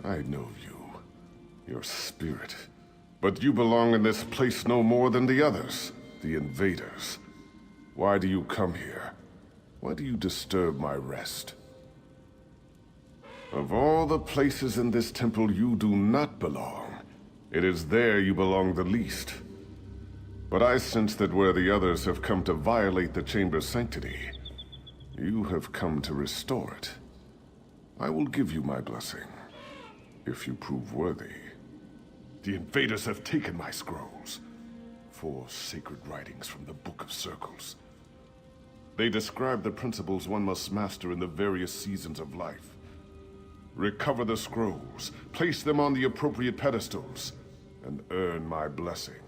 I know you. Your spirit. But you belong in this place no more than the others, the invaders. Why do you come here? Why do you disturb my rest? Of all the places in this temple you do not belong, it is there you belong the least. But I sense that where the others have come to violate the chamber's sanctity, you have come to restore it. I will give you my blessing, if you prove worthy. The invaders have taken my scrolls, 4 sacred writings from the Book of Circles. They describe the principles one must master in the various seasons of life. Recover the scrolls, place them on the appropriate pedestals, and earn my blessing.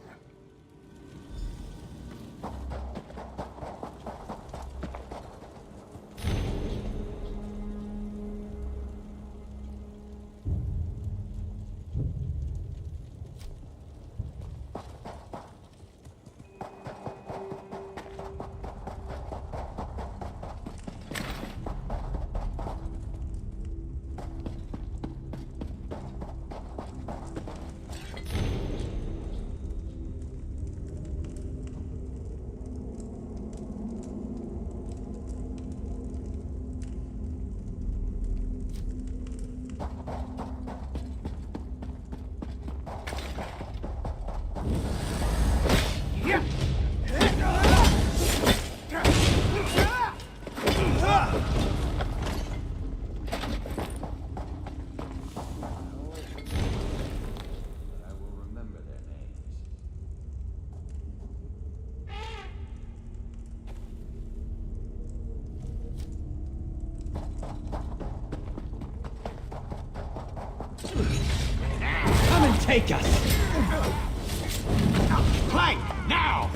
take us! Plank, now!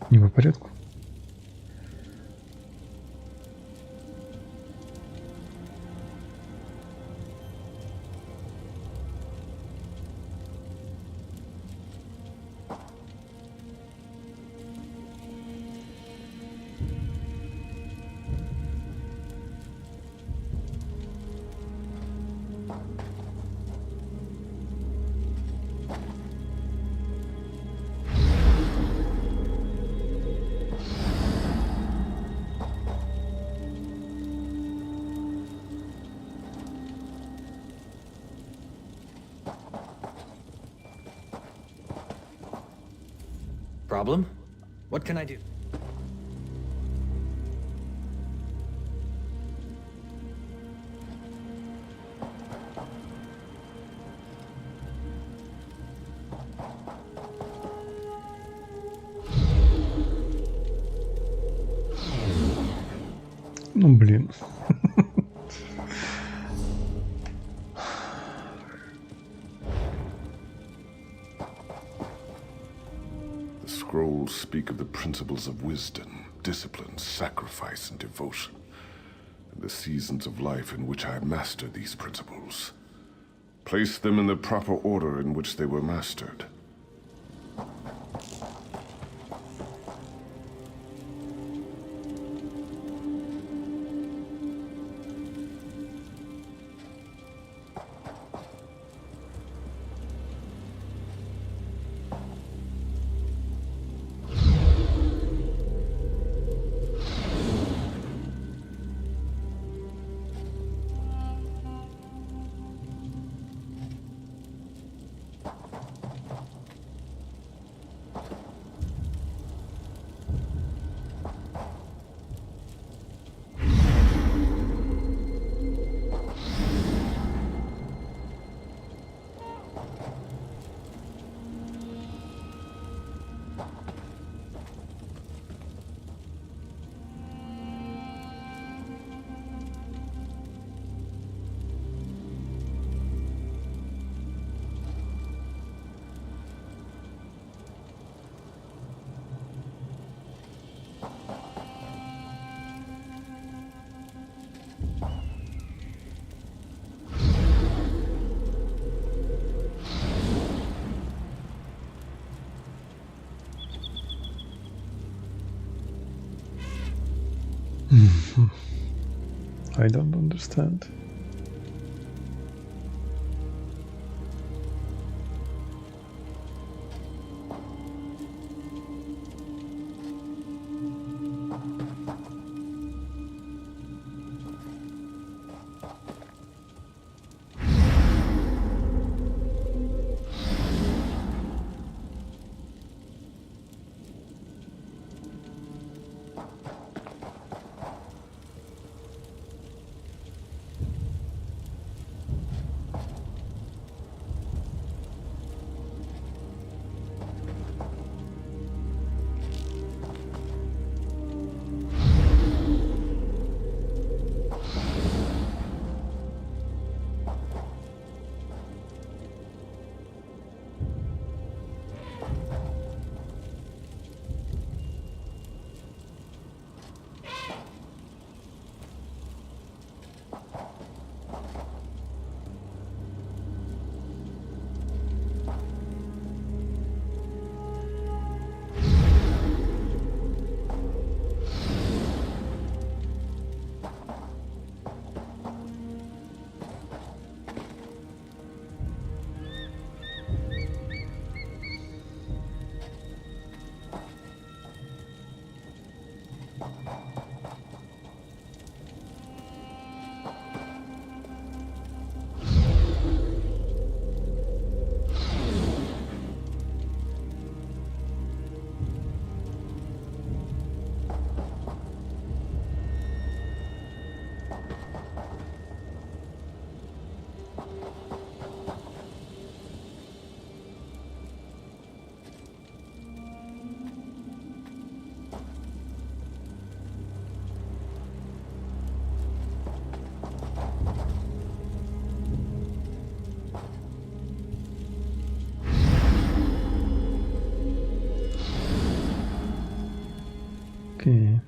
Не по порядку. Problem? What can I do? Ну, блин. The scrolls speak of the principles of wisdom, discipline, sacrifice, and devotion, and the seasons of life in which I mastered these principles. Place them in the proper order in which they were mastered. I don't understand. Okay.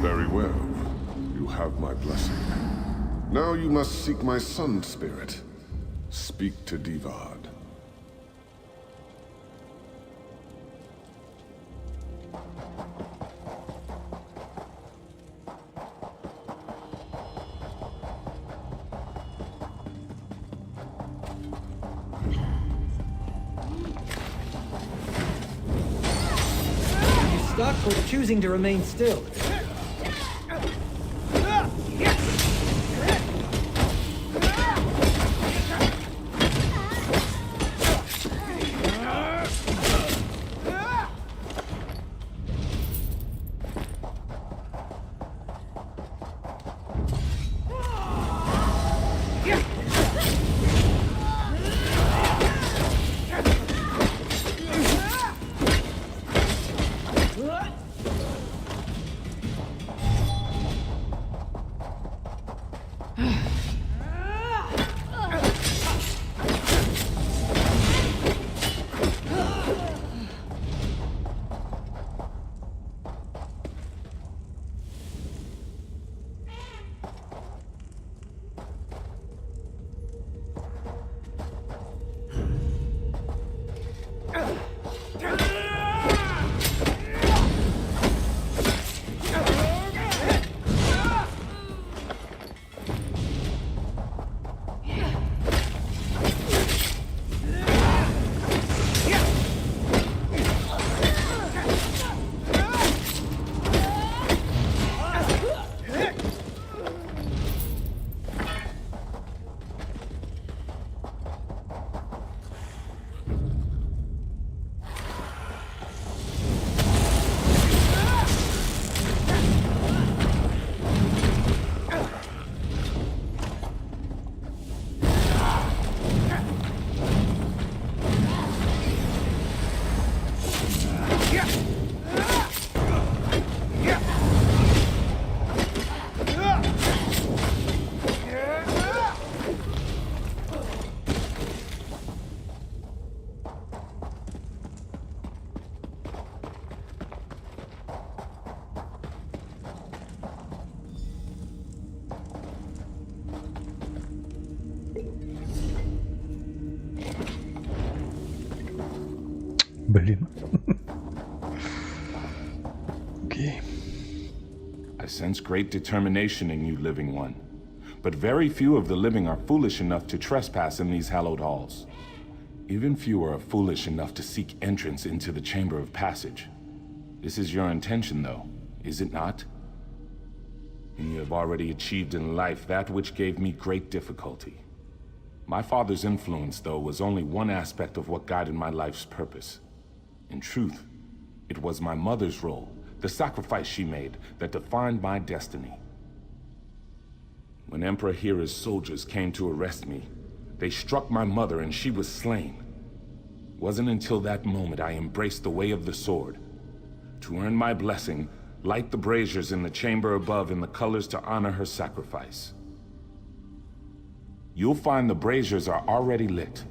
Very well. You have my blessing. Now you must seek my sun spirit. Speak to Divad. You stuck or choosing to remain still? Блин. Okay. I sense great determination in you, living one. But very few of the living are foolish enough to trespass in these hallowed halls. Even fewer are foolish enough to seek entrance into the Chamber of Passage. This is your intention, though, is it not? And you have already achieved in life that which gave me great difficulty. My father's influence, though, was only one aspect of what guided my life's purpose. In truth, it was my mother's role, the sacrifice she made, that defined my destiny. When Emperor Hira's soldiers came to arrest me, they struck my mother and she was slain. It wasn't until that moment I embraced the way of the sword. To earn my blessing, light the braziers in the chamber above in the colors to honor her sacrifice. You'll find the braziers are already lit.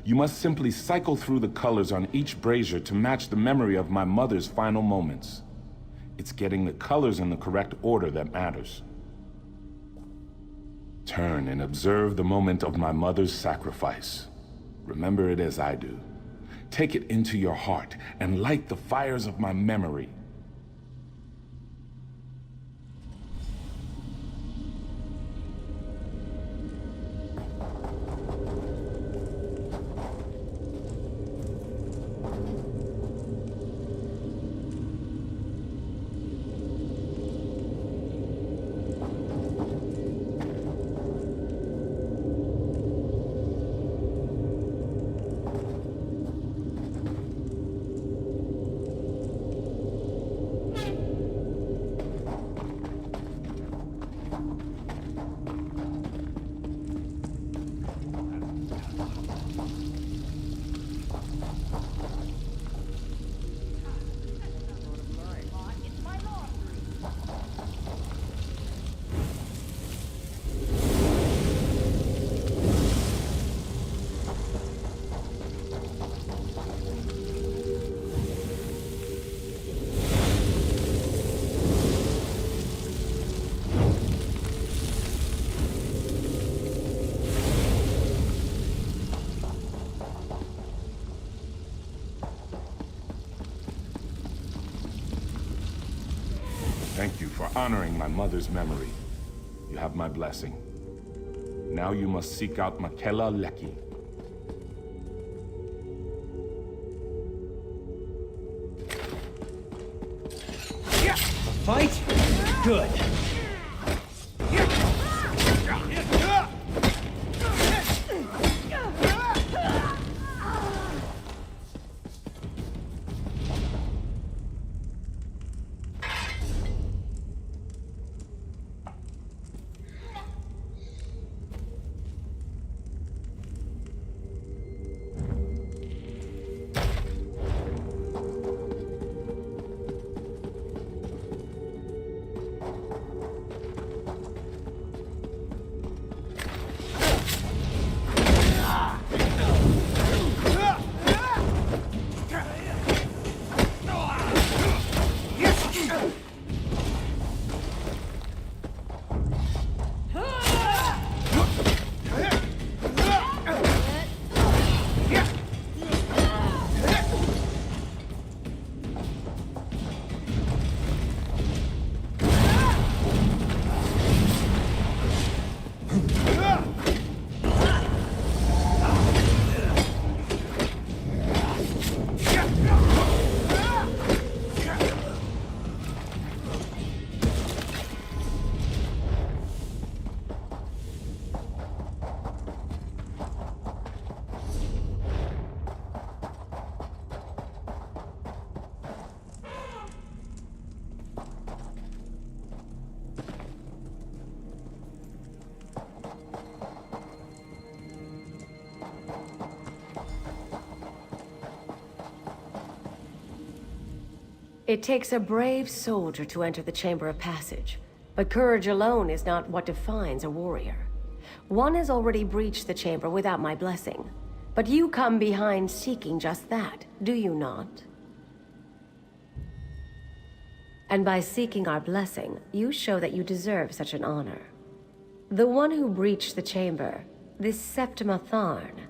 You must simply cycle through the colors on each brazier to match the memory of my mother's final moments. It's getting the colors in the correct order that matters. Turn and observe the moment of my mother's sacrifice. Remember it as I do. Take it into your heart and light the fires of my memory. Thank you for honoring my mother's memory. You have my blessing. Now you must seek out Makela Leki. Fight? Good. It takes a brave soldier to enter the Chamber of Passage, but courage alone is not what defines a warrior. One has already breached the chamber without my blessing, but you come behind seeking just that, do you not? And by seeking our blessing, you show that you deserve such an honor. The one who breached the chamber, this Septima Tharn,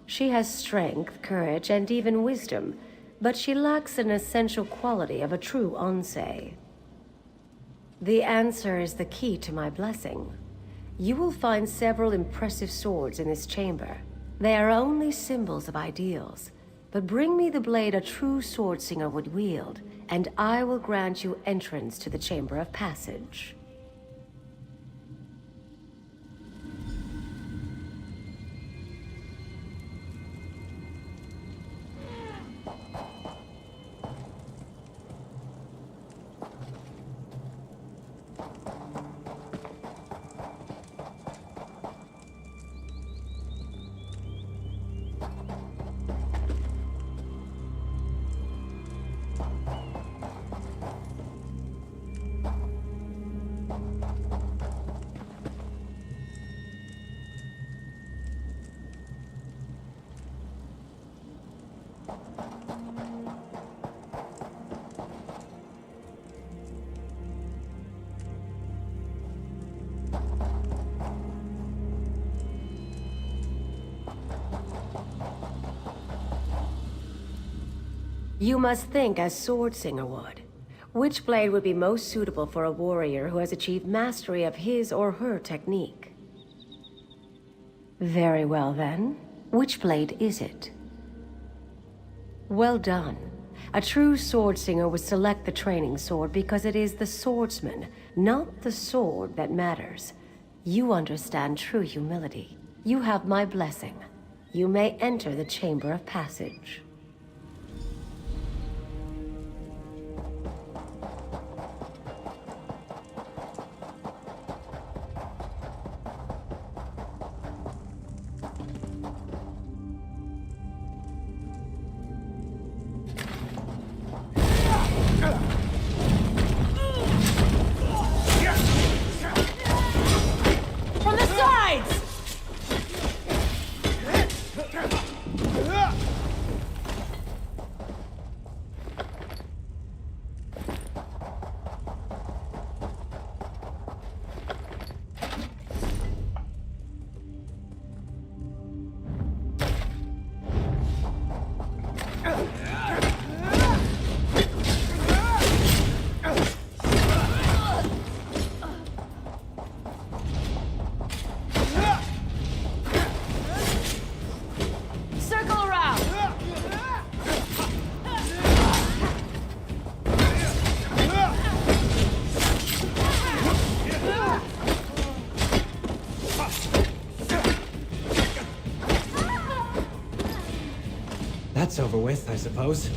she has strength, courage, and even wisdom, but she lacks an essential quality of a true Onsei. The answer is the key to my blessing. You will find several impressive swords in this chamber. They are only symbols of ideals, but bring me the blade a true swordsinger would wield, and I will grant you entrance to the Chamber of Passage. You must think as Swordsinger would. Which blade would be most suitable for a warrior who has achieved mastery of his or her technique? Very well then. Which blade is it? Well done. A true Swordsinger would select the training sword because it is the swordsman, not the sword, that matters. You understand true humility. You have my blessing. You may enter the Chamber of Passage. From the sides! Circle around! That's over with, I suppose.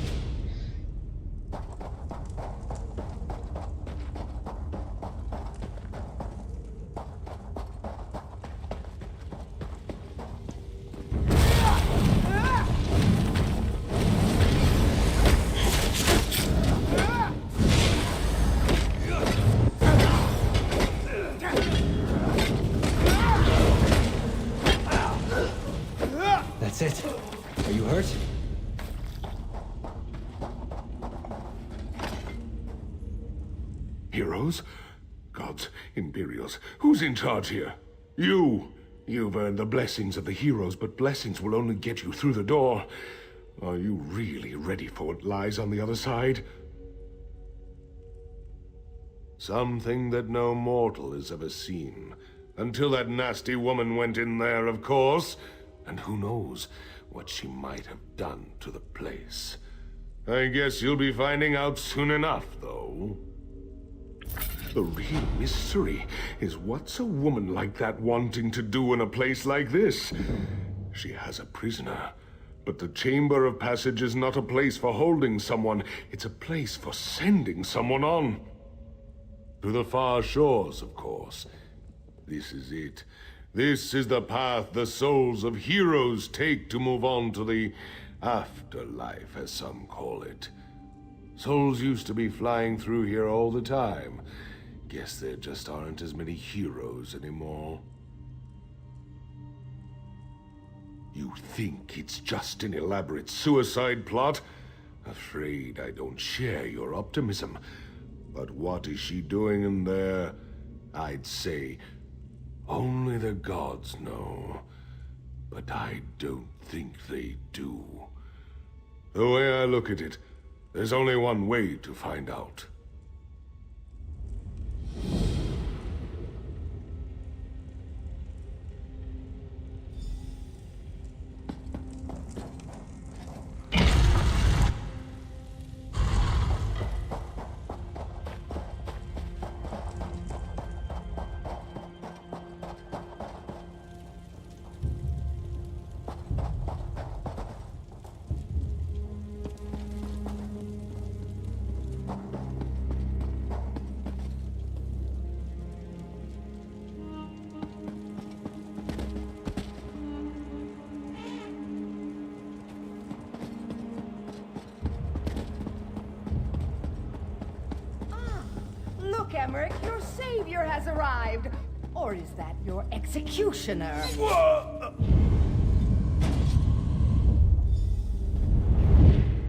That's it. Are you hurt? Heroes? Gods, Imperials, who's in charge here? You! You've earned the blessings of the heroes, but blessings will only get you through the door. Are you really ready for what lies on the other side? Something that no mortal has ever seen. Until that nasty woman went in there, of course. And who knows what she might have done to the place. I guess you'll be finding out soon enough, though. The real mystery is what's a woman like that wanting to do in a place like this? She has a prisoner, but the Chamber of Passage is not a place for holding someone. It's a place for sending someone on. To the far shores, of course. This is it. This is the path the souls of heroes take to move on to the afterlife, as some call it. Souls used to be flying through here all the time. Guess there just aren't as many heroes anymore. You think it's just an elaborate suicide plot? Afraid I don't share your optimism. But what is she doing in there? I'd say only the gods know. But I don't think they do. The way I look at it, there's only one way to find out. Look, Emmerich, your savior has arrived. Or is that your executioner?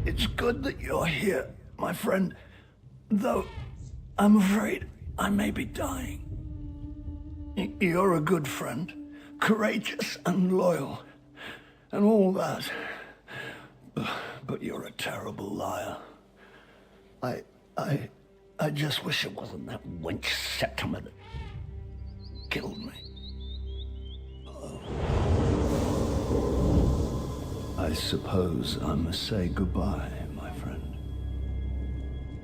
It's good that you're here, my friend. Though, I'm afraid I may be dying. You're a good friend, courageous and loyal, and all that. But you're a terrible liar. I just wish it wasn't that wench Septimer that killed me. I suppose I must say goodbye, my friend.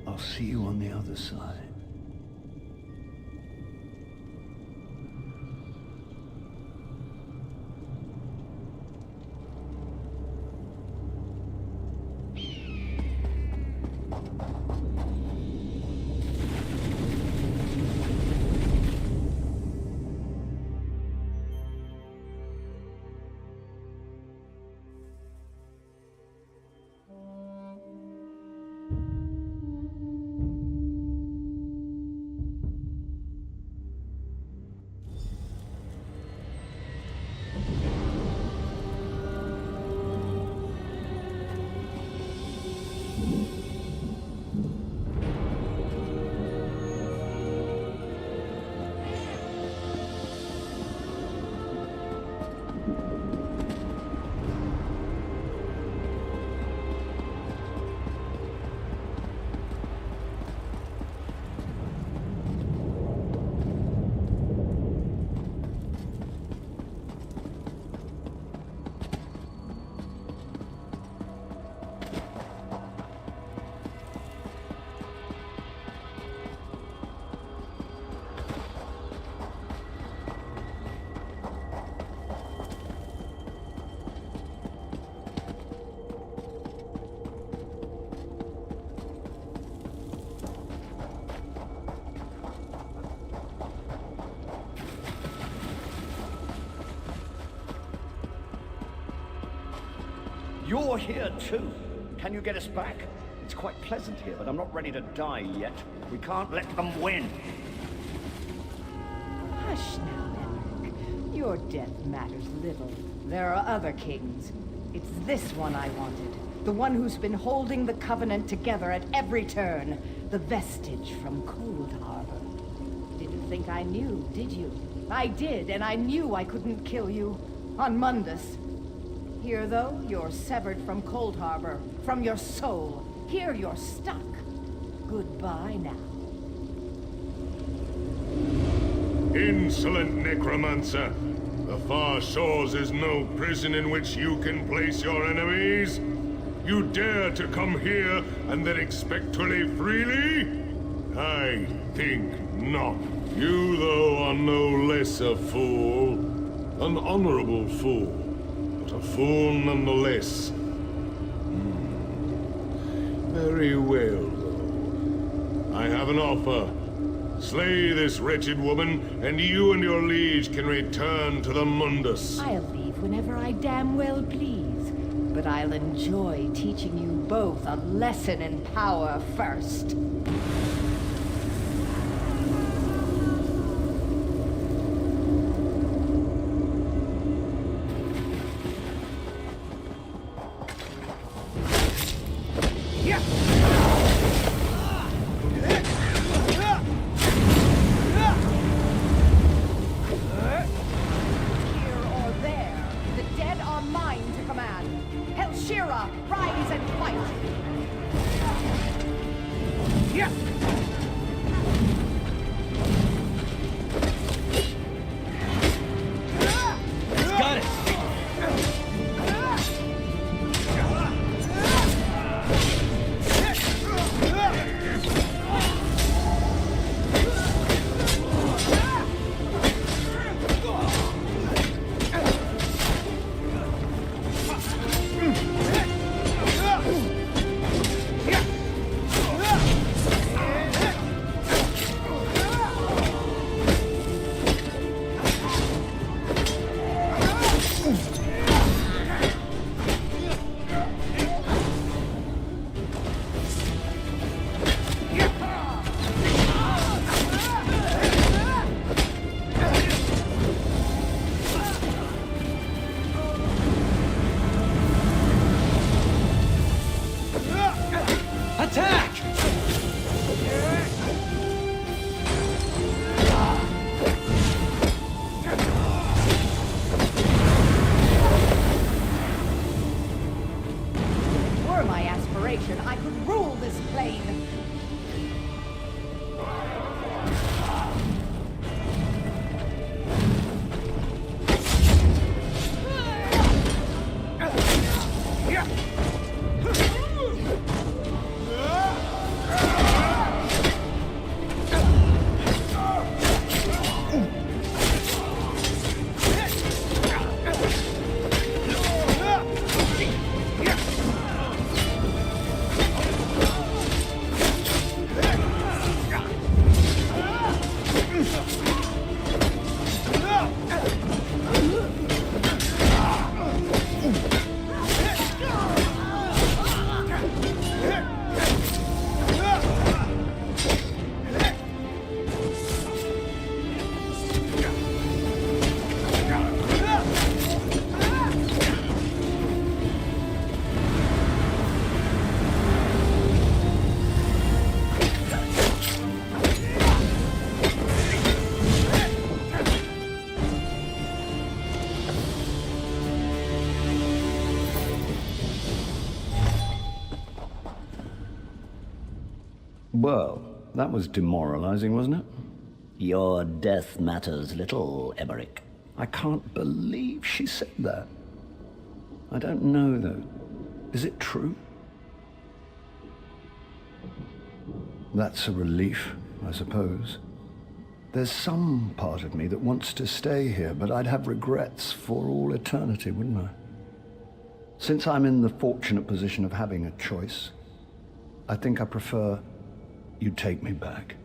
I'll see you on the other side. You're here too. Can you get us back? It's quite pleasant here, but I'm not ready to die yet. We can't let them win. Hush now, Emmerich. Your death matters little. There are other kings. It's this one I wanted. The one who's been holding the Covenant together at every turn. The vestige from Cold Harbor. Didn't think I knew, did you? I did, and I knew I couldn't kill you. On Mundus. Here, though, you're severed from Cold Harbor, from your soul. Here, you're stuck. Goodbye now. Insolent necromancer! The far shores is no prison in which you can place your enemies. You dare to come here and then expect to live freely? I think not. You, though, are no less a fool. An honorable fool. A fool nonetheless. Very well, though. I have an offer. Slay this wretched woman, and you and your liege can return to the Mundus. I'll leave whenever I damn well please. But I'll enjoy teaching you both a lesson in power first. Rise and fight! Well, that was demoralizing, wasn't it? Your death matters little, Emmerich. I can't believe she said that. I don't know, though. Is it true? That's a relief, I suppose. There's some part of me that wants to stay here, but I'd have regrets for all eternity, wouldn't I? Since I'm in the fortunate position of having a choice, I think I prefer you take me back.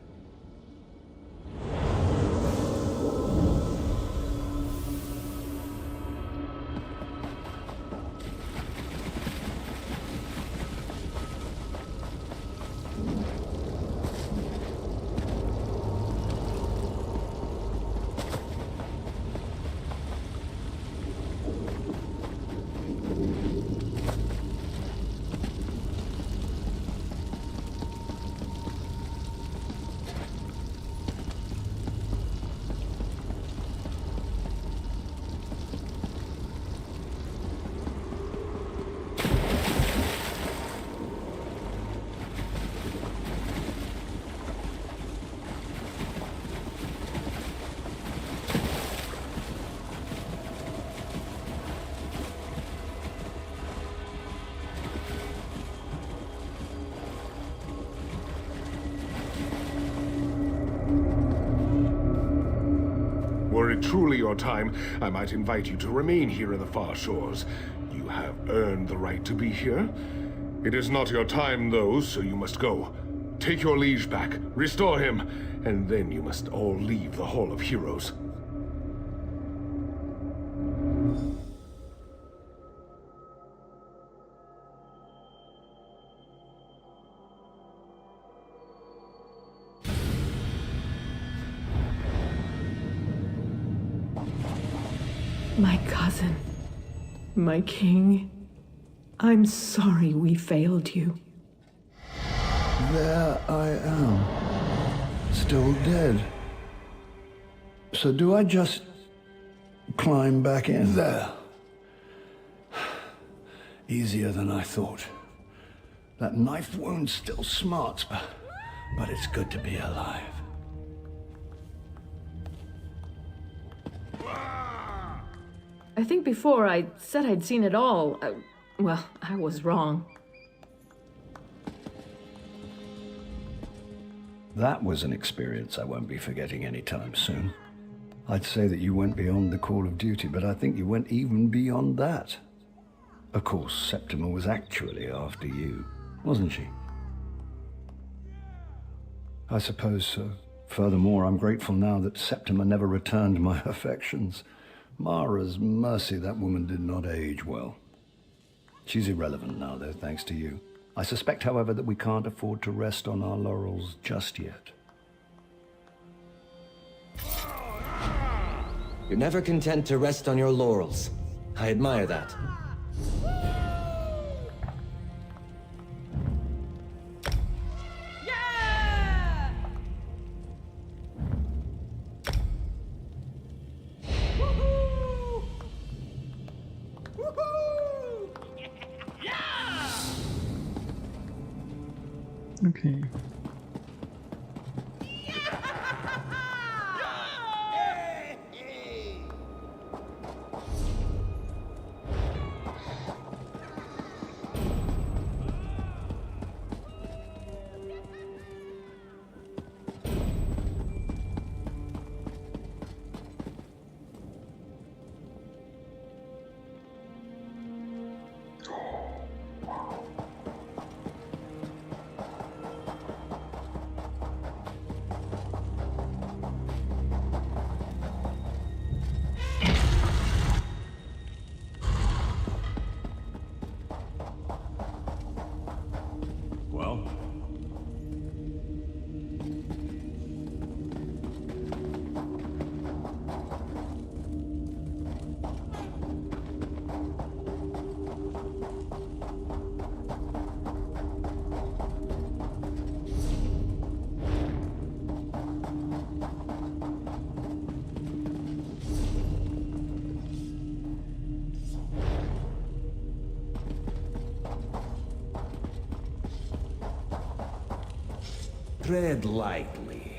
Were it truly your time, I might invite you to remain here in the far shores. You have earned the right to be here. It is not your time, though, so you must go. Take your liege back, restore him, and then you must all leave the Hall of Heroes. My cousin, my king, I'm sorry we failed you. There I am, still dead. So do I just climb back in there? Easier than I thought. That knife wound still smarts, but it's good to be alive. I think before I said I'd seen it all. Well, I was wrong. That was an experience I won't be forgetting anytime soon. I'd say that you went beyond the call of duty, but I think you went even beyond that. Of course, Septima was actually after you, wasn't she? I suppose so. Furthermore, I'm grateful now that Septima never returned my affections. Mara's mercy, that woman did not age well. She's irrelevant now, though, thanks to you. I suspect, however, that we can't afford to rest on our laurels just yet. You're never content to rest on your laurels. I admire that. Okay. Tread lightly.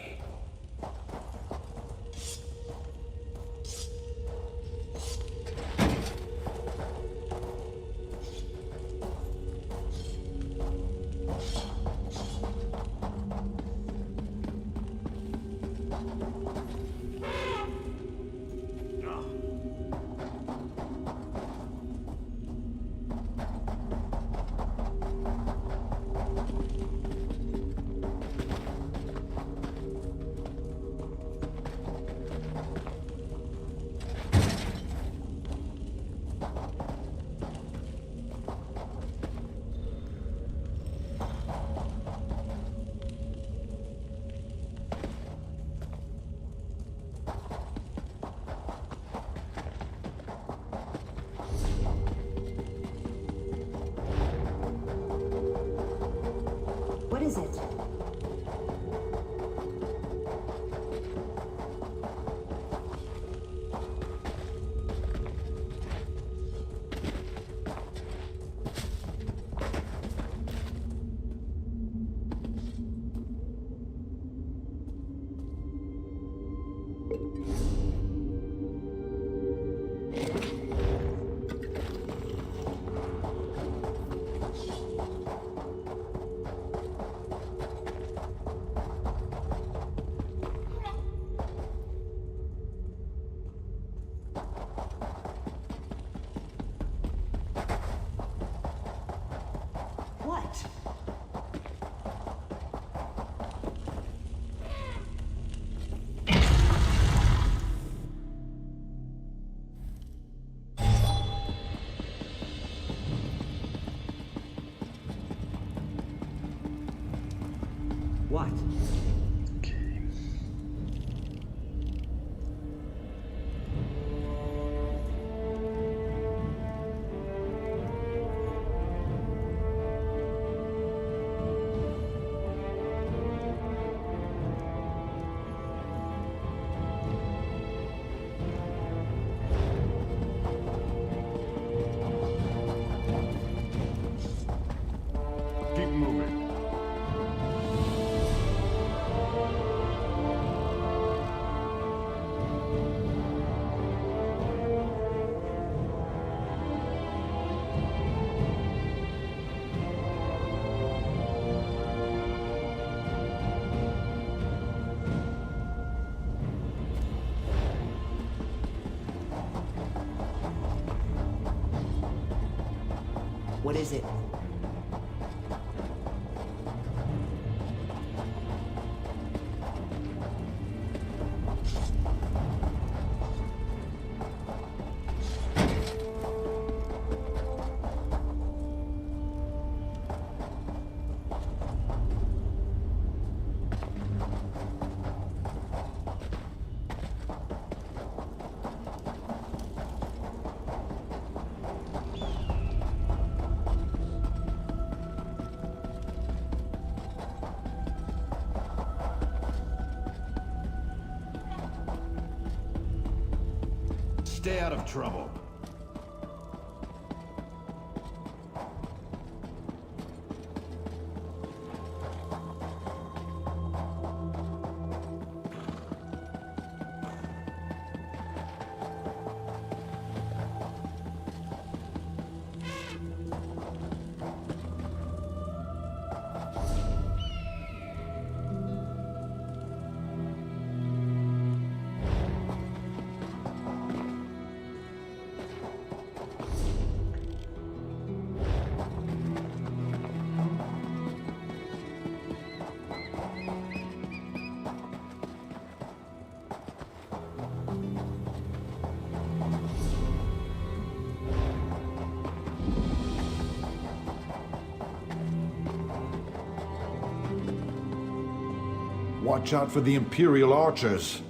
What is it? What? What? Keep moving. What is it? Stay out of trouble. Watch out for the Imperial archers.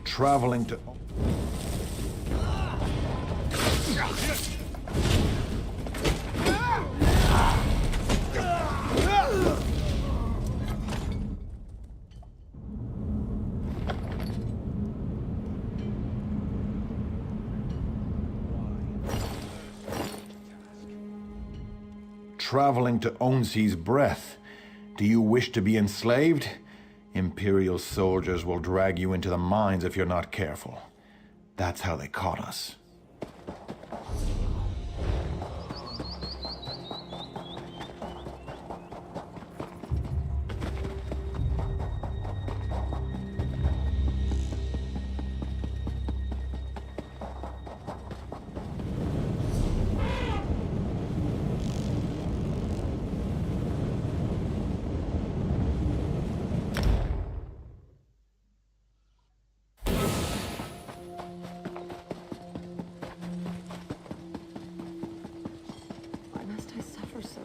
Traveling to... traveling to Onsi's breath. Do you wish to be enslaved? Imperial soldiers will drag you into the mines if you're not careful. That's how they caught us. Why must I suffer so?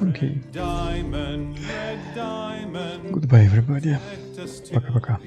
Okay. Goodbye, everybody. Пока-пока.